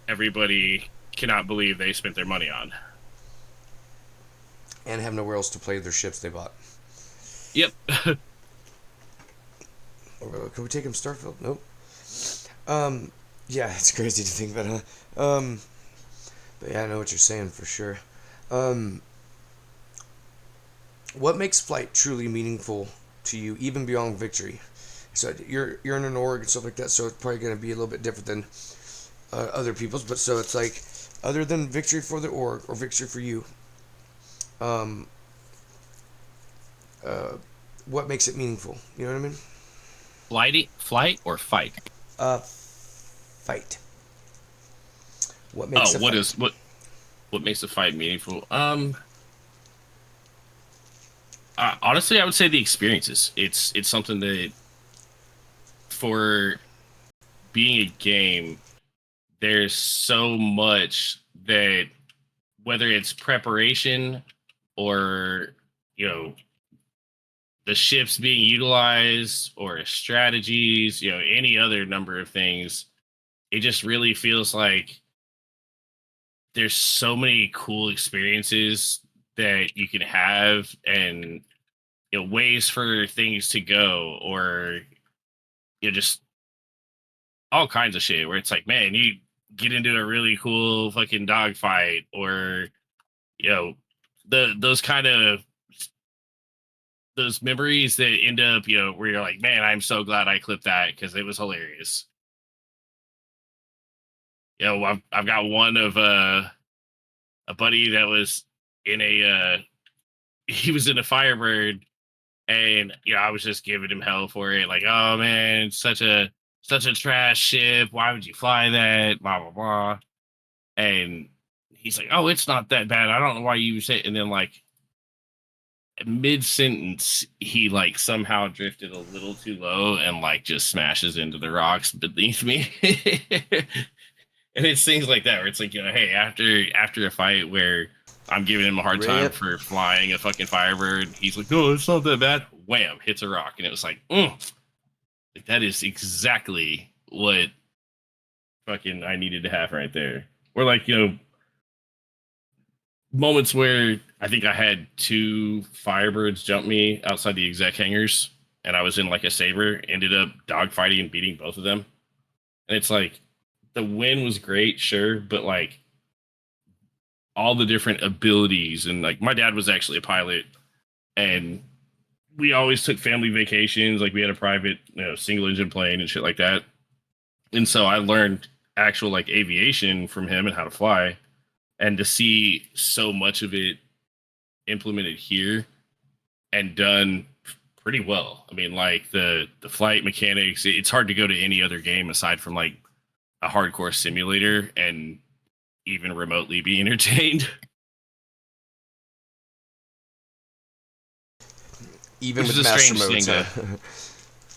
B: everybody cannot believe they spent their money on.
A: And have nowhere else to play their ships they bought.
B: Yep.
A: Can we take him Starfield? Nope. Um, yeah, it's crazy to think about, huh? But yeah, I know what you're saying for sure. Um, what makes flight truly meaningful to you, even beyond victory? So you're in an org and stuff like that, so it's probably going to be a little bit different than other people's. But so it's like, other than victory for the org or victory for you, um, uh, what makes it meaningful? You know what I mean?
B: Flight or fight?
A: Fight. What makes
B: Oh,
A: a fight?
B: what makes a fight meaningful? Honestly, I would say the experiences. It's something that for being a game, there's so much that whether it's preparation or you know the ships being utilized or strategies, any other number of things. It just really feels like there's so many cool experiences that you can have, and ways for things to go, or just all kinds of shit where it's like, man, you get into a really cool fucking dogfight, or you know those kind of those memories that end up, where you're like, man, I'm so glad I clipped that because it was hilarious. I've got one of a buddy that was in a he was in a Firebird, and I was just giving him hell for it, like, oh man, it's such a trash ship. Why would you fly that? Blah blah blah. And he's like, oh, it's not that bad. I don't know why you say it. And then like mid sentence, he like somehow drifted a little too low and like just smashes into the rocks beneath me. And it's things like that where it's like, hey, after a fight where I'm giving him a hard time
A: Rip.
B: for flying a fucking Firebird, he's like, no, it's not that bad. Wham, hits a rock, and it was like, like that is exactly what fucking I needed to have right there. Or like, moments where I think I had two Firebirds jump me outside the exec hangars, and I was in like a saber, ended up dogfighting and beating both of them. And it's like the win was great, sure, but like all the different abilities, and like my dad was actually a pilot, and we always took family vacations. Like we had a private, single engine plane and shit like that. And so I learned actual like aviation from him and how to fly, and to see so much of it implemented here and done pretty well. I mean, like the flight mechanics, it's hard to go to any other game aside from like a hardcore simulator and even remotely be entertained.
A: Even
B: Which is
A: with
B: a
A: master
B: strange
A: modes,
B: thing
A: huh?
B: to.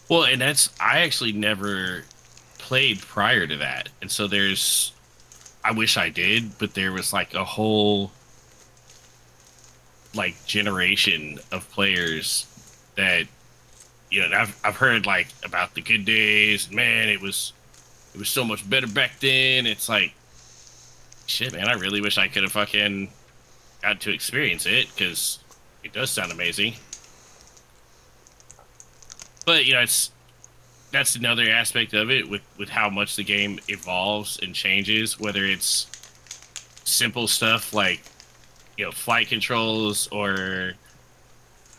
B: Well, and that's I actually never played prior to that, and so there's. I wish I did, but there was like a whole like generation of players that I've heard like about the good days. Man, it was so much better back then. It's like shit, man. I really wish I could have fucking got to experience it because it does sound amazing. But it's that's another aspect of it with how much the game evolves and changes. Whether it's simple stuff like flight controls, or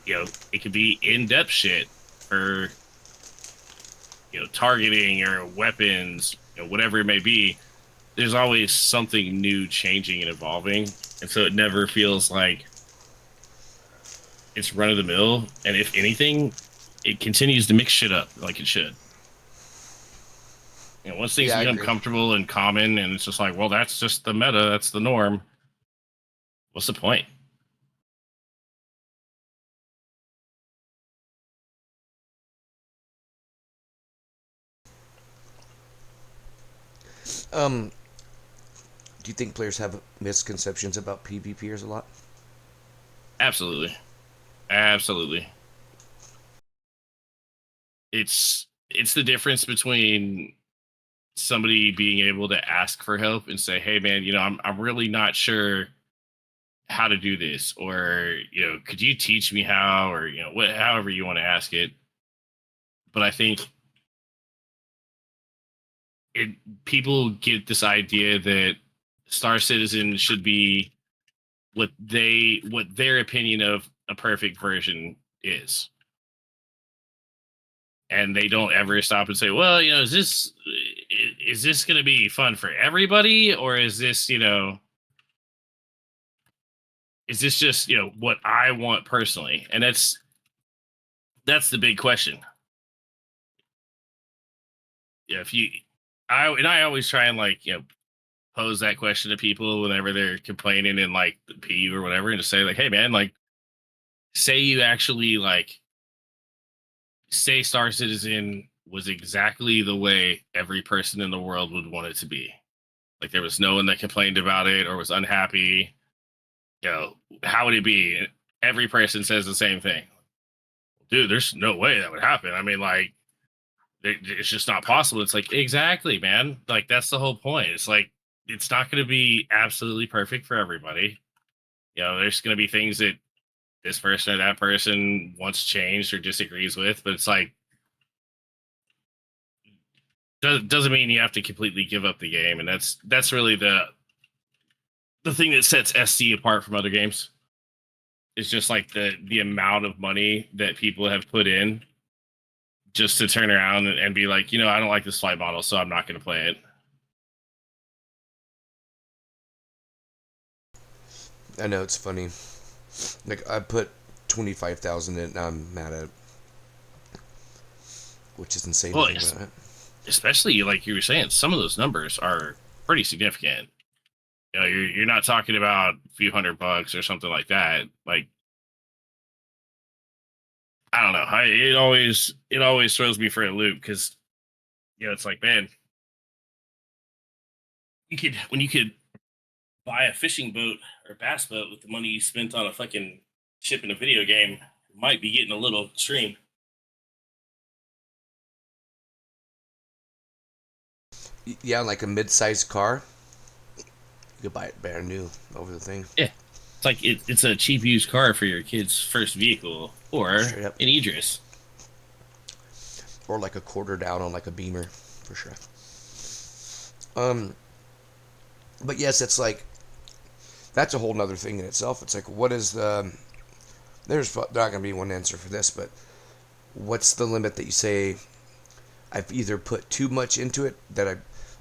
B: it could be in-depth shit for targeting or weapons, whatever it may be. There's always something new changing and evolving, and so it never feels like it's run of the mill. And if anything, it continues to mix shit up like it should. Once things
A: Yeah, I
B: become
A: agree.
B: comfortable and common, and it's just like, well, that's just the meta, that's the norm. What's the point?
A: Um, do you think players have misconceptions about PvPers a lot?
B: Absolutely, absolutely. It's the difference between somebody being able to ask for help and say, "Hey, man, I'm really not sure how to do this," or could you teach me how, or however you want to ask it. But I think it people get this idea that Star Citizen should be what their opinion of a perfect version is, and they don't ever stop and say, well, is this going to be fun for everybody, or is this just what I want personally? And that's the big question. If you I always try and like pose that question to people whenever they're complaining in like the P or whatever, and just say like, hey man, like say you actually like say Star Citizen was exactly the way every person in the world would want it to be. Like there was no one that complained about it or was unhappy. How would it be? Every person says the same thing. dude, there's no way that would happen. I mean, like, it's just not possible. It's like, exactly, man. Like, that's the whole point. It's like, it's not going to be absolutely perfect for everybody. There's going to be things that this person or that person wants changed or disagrees with, but it's like, doesn't mean you have to completely give up the game. And that's really the thing that sets SC apart from other games. It's just like the amount of money that people have put in just to turn around and be like, I don't like this flight model, so I'm not going to play it.
A: I know it's funny. Like I put 25,000 in, and I'm mad at it, which is insane to
B: Well,
A: think about it.
B: especially like you were saying, some of those numbers are pretty significant. You're not talking about a few $100 or something like that. Like, I don't know. It always throws me for a loop because it's like, man, when you could buy a fishing boat or bass boat with the money you spent on a fucking ship in a video game, it might be getting a little extreme.
A: Yeah, like a mid-sized car, you could buy it brand new over the thing.
B: Yeah, it's like it's a cheap used car for your kid's first vehicle or
A: Straight up.
B: an Idris.
A: Or like a quarter down on like a Beamer, for sure. Um, but yes, it's like that's a whole nother thing in itself. It's like, what is the? There's not going to be one answer for this, but what's the limit that you say I've either put too much into it that I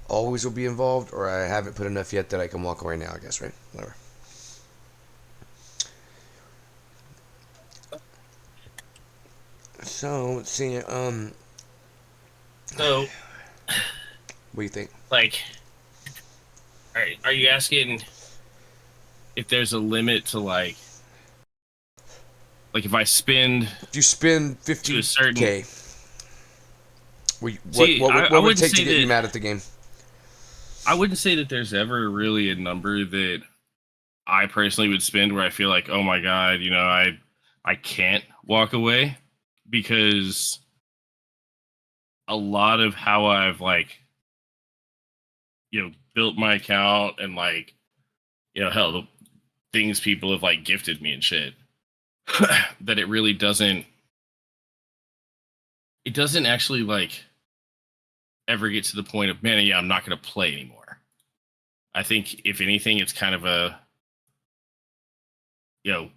A: always will be involved, or I haven't put enough yet that I can walk away now? I guess, right? Whatever. So let's see.
B: So,
A: What do you think?
B: like, are you asking if there's a limit to like if I spend
A: If you spend
B: to a certain
A: 50K,
B: see, I
A: what would it
B: wouldn't
A: take to
B: say
A: get you
B: that
A: mad at the game?
B: I wouldn't say that there's ever really a number that I personally would spend where I feel like, oh my god, I can't walk away because a lot of how I've built my account and hell, the things people have gifted me and shit that it doesn't actually ever get to the point of, man, yeah, I'm not going to play anymore. I think if anything, it's kind of you know,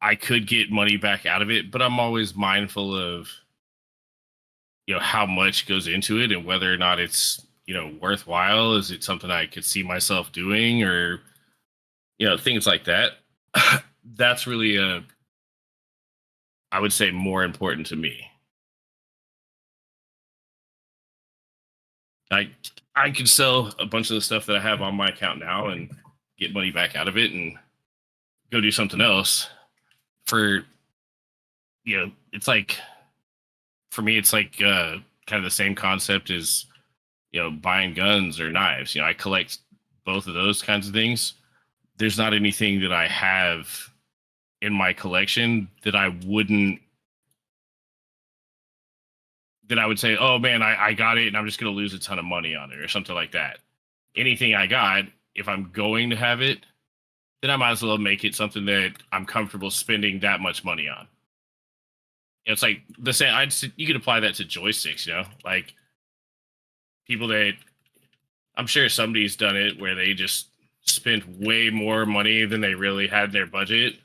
B: I could get money back out of it, but I'm always mindful of, how much goes into it and whether or not it's, worthwhile. Is it something I could see myself doing or, things like that. That's really, I would say, more important to me. I, I could sell a bunch of the stuff that I have on my account now and get money back out of it and go do something else for, it's like, for me, it's like kind of the same concept as buying guns or knives. I collect both of those kinds of things. There's not anything that I have in my collection that I would say, oh man, I got it and I'm just going to lose a ton of money on it or something like that. Anything I got, if I'm going to have it, then I might as well make it something that I'm comfortable spending that much money on. It's like the same. You could apply that to joysticks. Like people that I'm sure somebody's done it where they just spent way more money than they really had in their budget,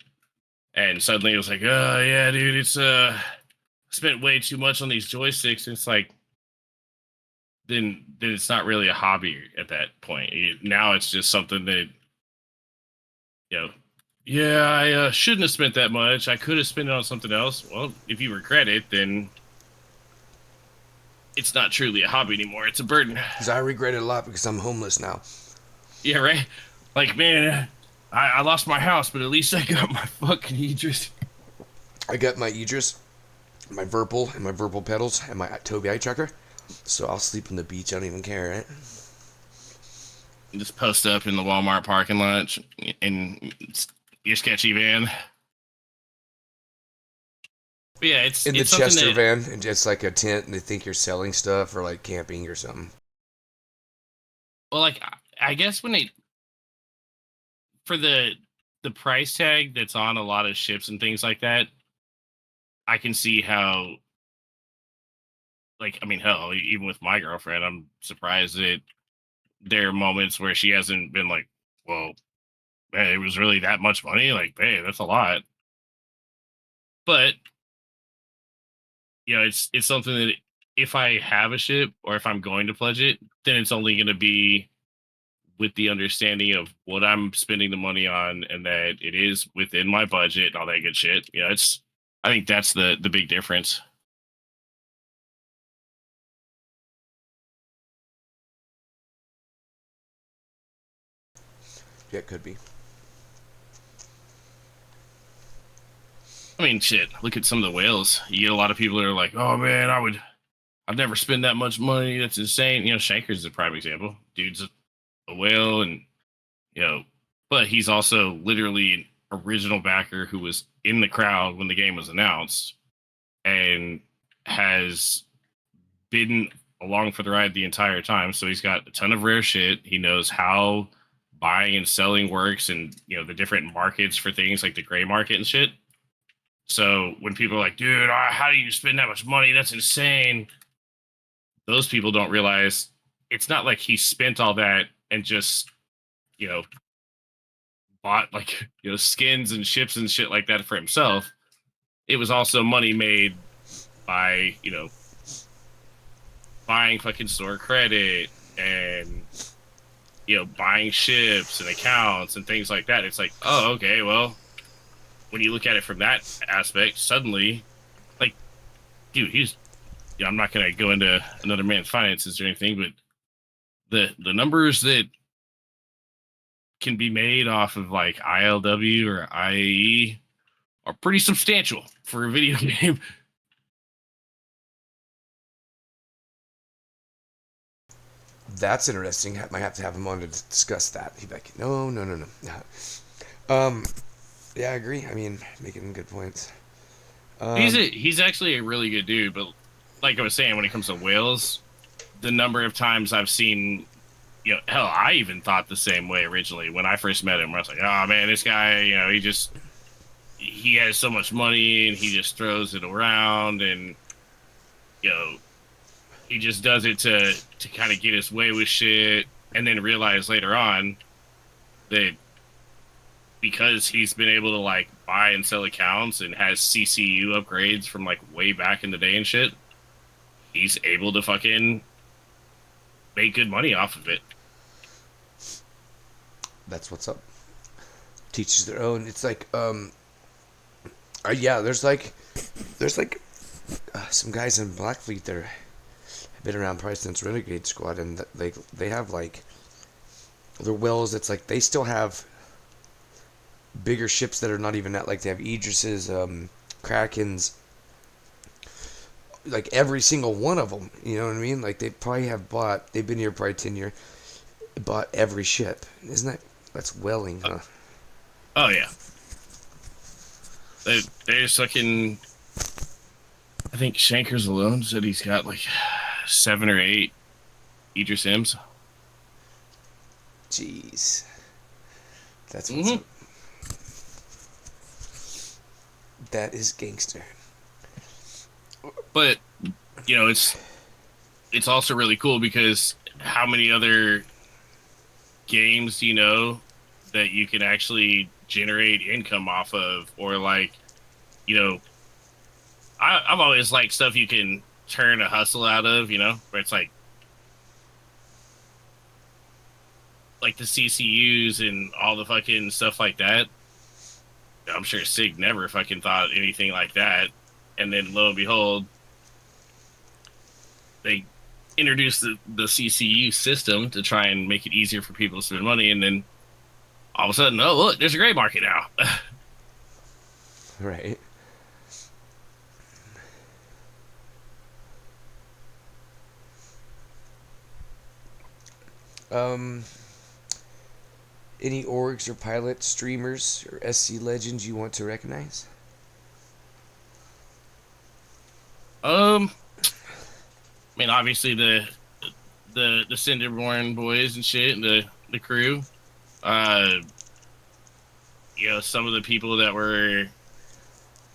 B: and suddenly it was like, oh yeah, dude, it's spent way too much on these joysticks. And it's like, then it's not really a hobby at that point. Now it's just something that you know. Yeah, I shouldn't have spent that much. I could have spent it on something else. Well, if you regret it, then it's not truly a hobby anymore. It's a burden.
A: Because I regret it a lot because I'm homeless now.
B: Yeah, right. Like, man, I lost my house, but at least I got my fucking Idris.
A: I got my Idris, my Virpil, and my Virpil pedals, and my Toby eye tracker. So I'll sleep on the beach. I don't even care, right?
B: Just post up in the Walmart parking lot in your sketchy van. But yeah,
A: in the
B: it's something
A: Chester
B: that,
A: van, and just like a tent, and they think you're selling stuff or like camping or something.
B: well, like I guess when they for the price tag that's on a lot of ships and things like that, I can see how, like, I mean, hell, even with my girlfriend, I'm surprised that there are moments where she hasn't been like, well, man, it was really that much money. Like, hey, that's a lot. But it's something that if I have a ship or if I'm going to pledge it, then it's only going to be with the understanding of what I'm spending the money on and that it is within my budget and all that good shit. It's I think that's the big difference.
A: Yeah, it could be.
B: I mean, shit. Look at some of the whales. You get a lot of people that are like, "Oh man, I'd never spend that much money. That's insane." Shanker's a prime example. Dude's a whale, and you know, but he's also literally an original backer who was in the crowd when the game was announced and has been along for the ride the entire time. So he's got a ton of rare shit. He knows how buying and selling works and the different markets for things like the gray market and shit. So when people are like, dude, how do you spend that much money? That's insane. Those people don't realize it's not like he spent all that and just, you know, bought like, skins and ships and shit like that for himself. It was also money made by, buying fucking store credit and, buying ships and accounts and things like that. It's like, oh, okay, well, when you look at it from that aspect, suddenly, like, dude, I'm not going to go into another man's finances or anything, but the numbers that can be made off of like ILW or IAE are pretty substantial for a video game.
A: That's interesting. I might have to have him on to discuss that. He'd be like, no, no, no, no. Um, yeah, I agree. I mean, making good points. Um,
B: He's actually a really good dude, but like I was saying, when it comes to whales, the number of times I've seen, hell, I even thought the same way originally when I first met him. I was like, oh man, this guy, he has so much money and he just throws it around and you know he just does it to kind of get his way with shit, and then realize later on that because he's been able to like buy and sell accounts and has CCU upgrades from like way back in the day and shit, he's able to fucking make good money off of it.
A: that's what's up. Teaches their own. It's like, yeah, there's like some guys in Blackfleet that have been around probably since Renegade Squad, and they have like their wells. It's like they still have bigger ships that are not even that. Like they have Idris's, Krakens, like every single one of them. You know what I mean? Like they probably have bought. They've been here probably 10 years. Bought every ship. Isn't that that's welling, huh?
B: Oh yeah, there's fucking. I think Shankers alone said he's got like 7 or 8 Idris Sims.
A: Jeez, that's what's up.
B: Mm-hmm.
A: That is gangster.
B: But it's also really cool because how many other games do you know that you can actually generate income off of, or like you know I've always liked stuff you can turn a hustle out of, where it's like the CCUs and all the fucking stuff like that. I'm sure Sig never fucking thought anything like that, and then lo and behold, they introduced the CCU system to try and make it easier for people to spend money, and then all of a sudden, oh look, there's a gray market now.
A: Right. Um, any orgs or pilots, streamers, or SC legends you want to recognize?
B: I mean, obviously the Cinderborn boys and shit, and the crew. Uh, some of the people that were,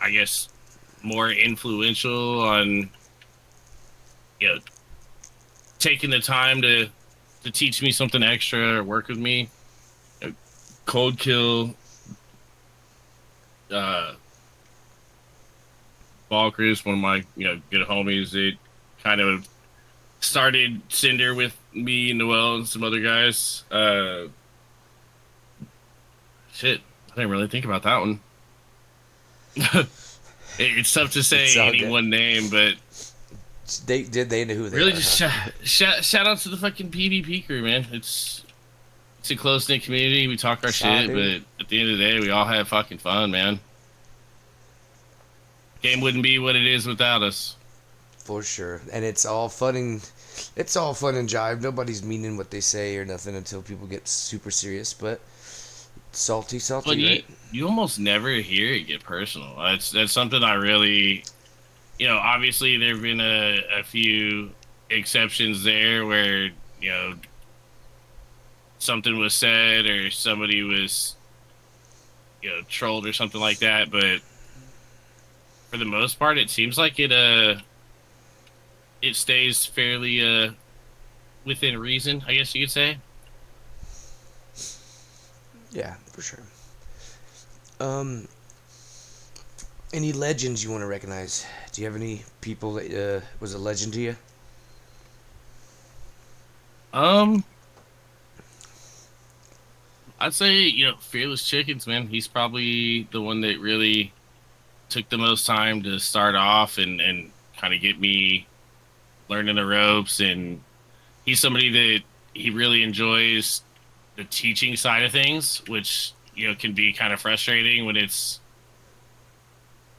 B: I guess, more influential on, you know, taking the time to teach me something extra or work with me. You know, Cold Kill, uh, Balkris, one of my good homies. It kind of started Cinder with me and Noel and some other guys. Shit, I didn't really think about that one. It's tough to
A: It's
B: say
A: all
B: any
A: good.
B: one name, but
A: They know who they
B: really
A: are,
B: just
A: huh?
B: shout out to the fucking PvP crew, man. It's a close knit community. We talk our
A: Saw,
B: shit,
A: dude.
B: but at the end of the day, we all have fucking fun, man. Game wouldn't be what it is without us.
A: For sure. And it's all fun and jive. Nobody's meaning what they say or nothing until people get super serious, but salty,
B: But
A: salty,
B: you
A: right?
B: you almost never hear it get personal. That's something I really, obviously there've been a few exceptions there where something was said or somebody was trolled or something like that, but for the most part, it seems like it stays fairly within reason, I guess you could say.
A: Yeah, for sure. Um, any legends you want to recognize? Do you have any people that was a legend to you?
B: Um, I'd say Fearless Chickens, man. He's probably the one that really took the most time to start off and kind of get me learning the ropes. And he's somebody that he really enjoys the teaching side of things, which can be kind of frustrating when it's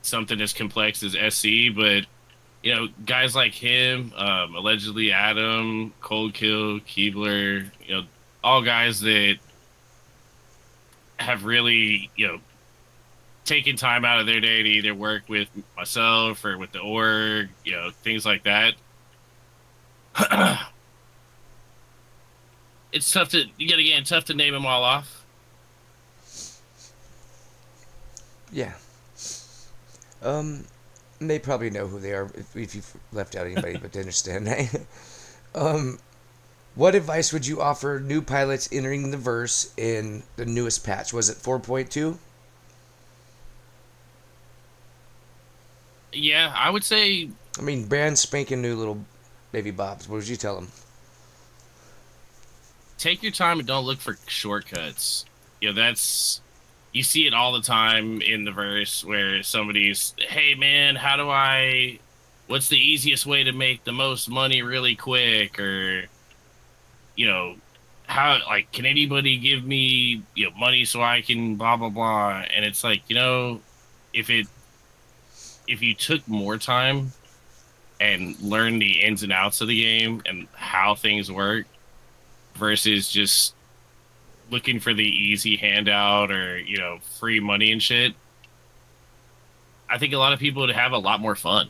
B: something as complex as SC. But guys like him, allegedly Adam, Cold Kill, Keebler, all guys that have really taken time out of their day to either work with myself or with the org, things like that. It's tough to yet again tough to name them all off.
A: Yeah. Um, they probably know who they are if you've left out anybody, but they understand, right? um, what advice would you offer new pilots entering the verse in the newest patch? Was it 4.2?
B: Yeah, I would say
A: I mean, brand spanking new little baby bobs. What would you tell them?
B: take your time and don't look for shortcuts. That's you see it all the time in the verse where somebody's, "Hey man, what's the easiest way to make the most money really quick?" Or you know, how like can anybody give me money so I can blah blah blah? And it's like if it if you took more time and learned the ins and outs of the game and how things work versus just looking for the easy handout or free money and shit, I think a lot of people would have a lot more fun.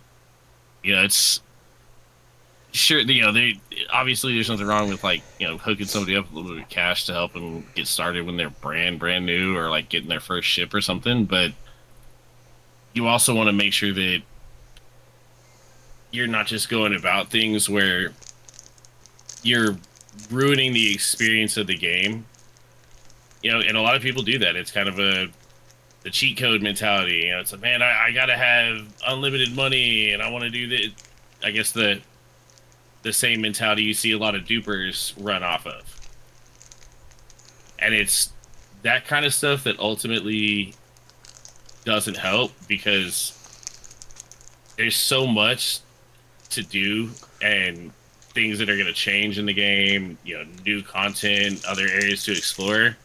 B: It's sure they obviously there's nothing wrong with like hooking somebody up with a little bit of cash to help them get started when they're brand new or like getting their first ship or something, but you also want to make sure that you're not just going about things where you're ruining the experience of the game. And a lot of people do that. It's kind of the cheat code mentality. It's like, man, I gotta have unlimited money and I want to do the I guess the same mentality you see a lot of dupers run off of. And it's that kind of stuff that ultimately doesn't help because there's so much to do and things that are going to change in the game, new content, other areas to explore.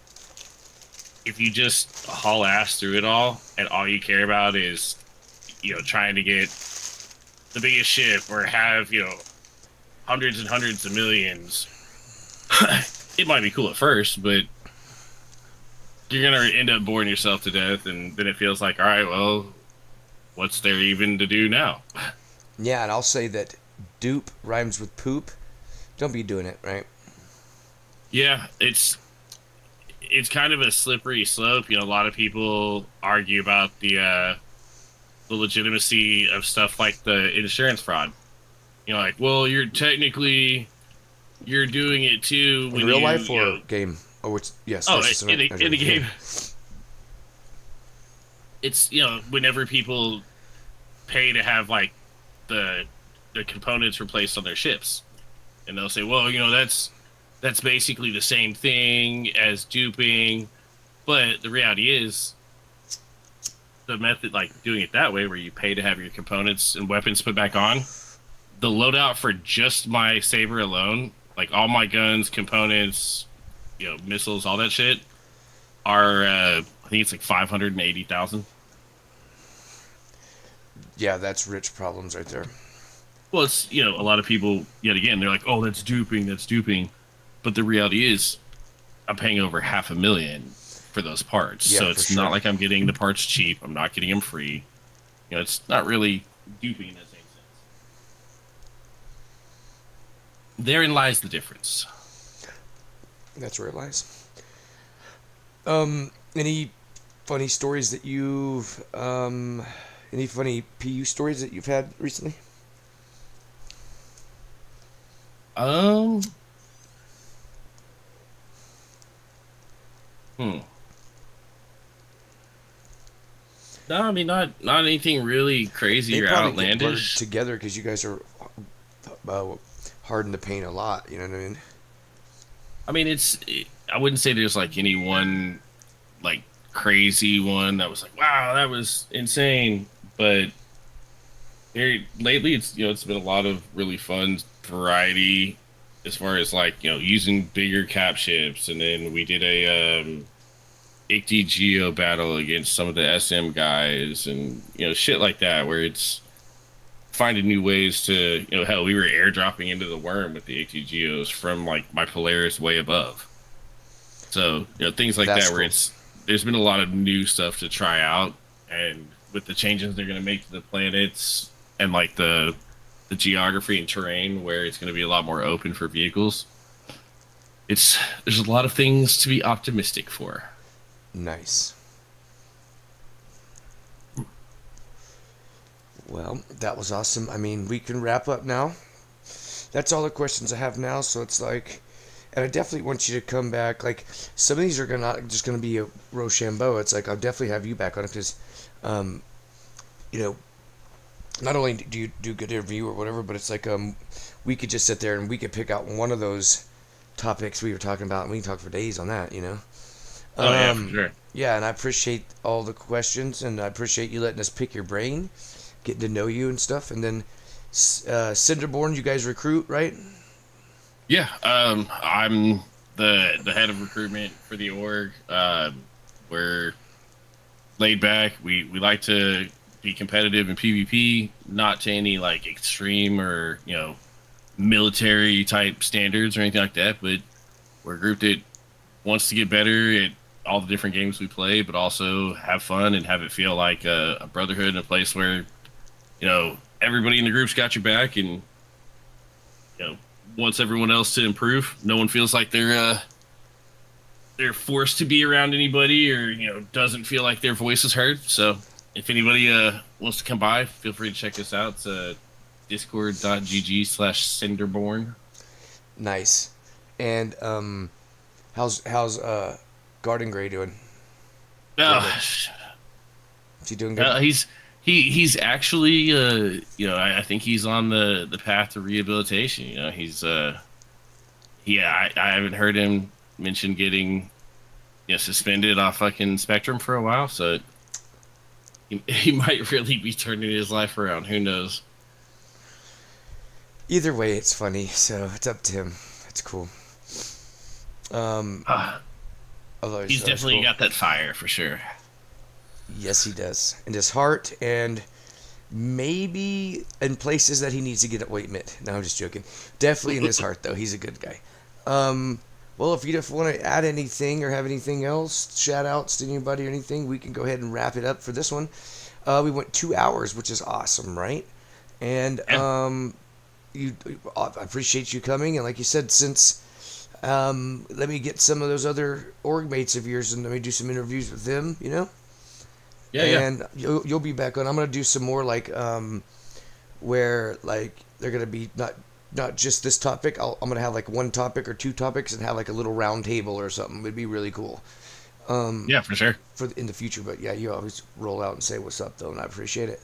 B: If you just haul ass through it all and all you care about is, trying to get the biggest ship or have, hundreds and hundreds of millions, it might be cool at first, but you're going to end up boring yourself to death. And then it feels like, all right, well, what's there even to do now?
A: Yeah, and I'll say that dupe rhymes with poop. Don't be doing it, right?
B: Yeah, it's kind of a slippery slope. You know, a lot of people argue about the legitimacy of stuff like the insurance fraud. You know, like, well, you're doing it too
A: In
B: when
A: real life
B: you
A: or
B: know.
A: game? Oh, which yes,
B: Oh,
A: versus tonight. No,
B: in the
A: joking.
B: game, it's whenever people pay to have like the the components replaced on their ships, and they'll say, well, that's basically the same thing as duping, but the reality is the method, like doing it that way, where you pay to have your components and weapons put back on, the loadout for just my saber alone, like all my guns, components, missiles, all that shit, are I think it's like 580,000.
A: Yeah, that's rich problems right there.
B: Well, it's a lot of people yet again they're like, oh, that's duping, but the reality is I'm paying over 500,000 for those parts,
A: Yeah,
B: so
A: for
B: it's not
A: sure.
B: like I'm getting the parts cheap. I'm not getting them free. It's not really duping in that same sense. Therein lies the difference.
A: That's where it lies. Any funny stories that you've any funny PU stories that you've had recently?
B: Um, hmm. No, I mean not anything really
A: They
B: crazy or
A: probably get blurred
B: outlandish.
A: together because you guys are hard in the paint a lot. You know what I mean?
B: I mean, I wouldn't say there's like any one like crazy one that was like, wow, that was insane. But lately, it's been a lot of really fun variety as far as like using bigger cap ships, and then we did a ICT Geo battle against some of the SM guys, and shit like that, where it's finding new ways to hell, we were airdropping into the worm with the ICT Geos from like my Polaris way above. So, things like
A: That's
B: that where
A: cool.
B: there's been a lot of new stuff to try out, and with the changes they're going to make to the planets and like the geography and terrain where it's going to be a lot more open for vehicles. There's a lot of things to be optimistic for.
A: Nice. Well, that was awesome. I mean, we can wrap up now. That's all the questions I have now. So it's like, and I definitely want you to come back. Like some of these are gonna not just gonna be a Rochambeau. It's like I'll definitely have you back on it because, um, you know, not only do you do good interview or whatever, but it's like we could just sit there and we could pick out one of those topics we were talking about, and we can talk for days on that.
B: Oh yeah, for
A: Um,
B: sure.
A: yeah, and I appreciate all the questions, and I appreciate you letting us pick your brain, getting to know you and stuff, and then Cinderborn, you guys recruit, right?
B: Yeah, I'm the head of recruitment for the org. We're laid back. We like to be competitive in PvP, not to any like extreme or military type standards or anything like that. But we're a group that wants to get better at all the different games we play, but also have fun and have it feel like a brotherhood and a place where everybody in the group's got your back, and wants everyone else to improve. No one feels like they're forced to be around anybody, or doesn't feel like their voice is heard. So if anybody wants to come by, feel free to check us out. It's discord.gg/cinderborn.
A: Nice. And how's Garden Gray doing?
B: uh,
A: Gradle, is he doing good?
B: he's actually I think he's on the path to rehabilitation. He's yeah, I haven't heard him mention getting suspended off fucking Spectrum for a while, so he might really be turning his life around. Who knows?
A: Either way, it's funny, so it's up to him. It's cool. Um,
B: He's
A: otherwise
B: definitely
A: cool.
B: got that fire for sure.
A: Yes, he does. And his heart, and maybe in places that he needs to get wait a minute. No, I'm just joking. Definitely in his heart, though. He's a good guy. Well, if you just want to add anything or have anything else, shout outs to anybody or anything, we can go ahead and wrap it up for this one. We went 2 hours, which is awesome, right? And
B: Yeah.
A: you, I appreciate you coming. And like you said, since let me get some of those other org mates of yours and let me do some interviews with them.
B: Yeah. Yeah.
A: And you'll be back on. I'm gonna do some more like where like they're gonna be not just this topic. I'm gonna have like one topic or two topics and have like a little round table or something. It'd be really cool
B: Yeah, for sure.
A: for in the future. But yeah, you always roll out and say what's up though, and I appreciate it.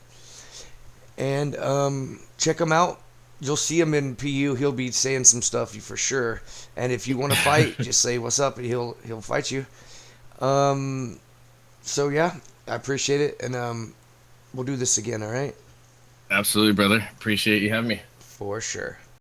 A: And check him out. You'll see him in PU. He'll be saying some stuff for sure. And if you want to fight, just say what's up, and he'll fight you. Um, so yeah, I appreciate it, and we'll do this again. All right,
B: Absolutely, brother. Appreciate you having me.
A: for sure.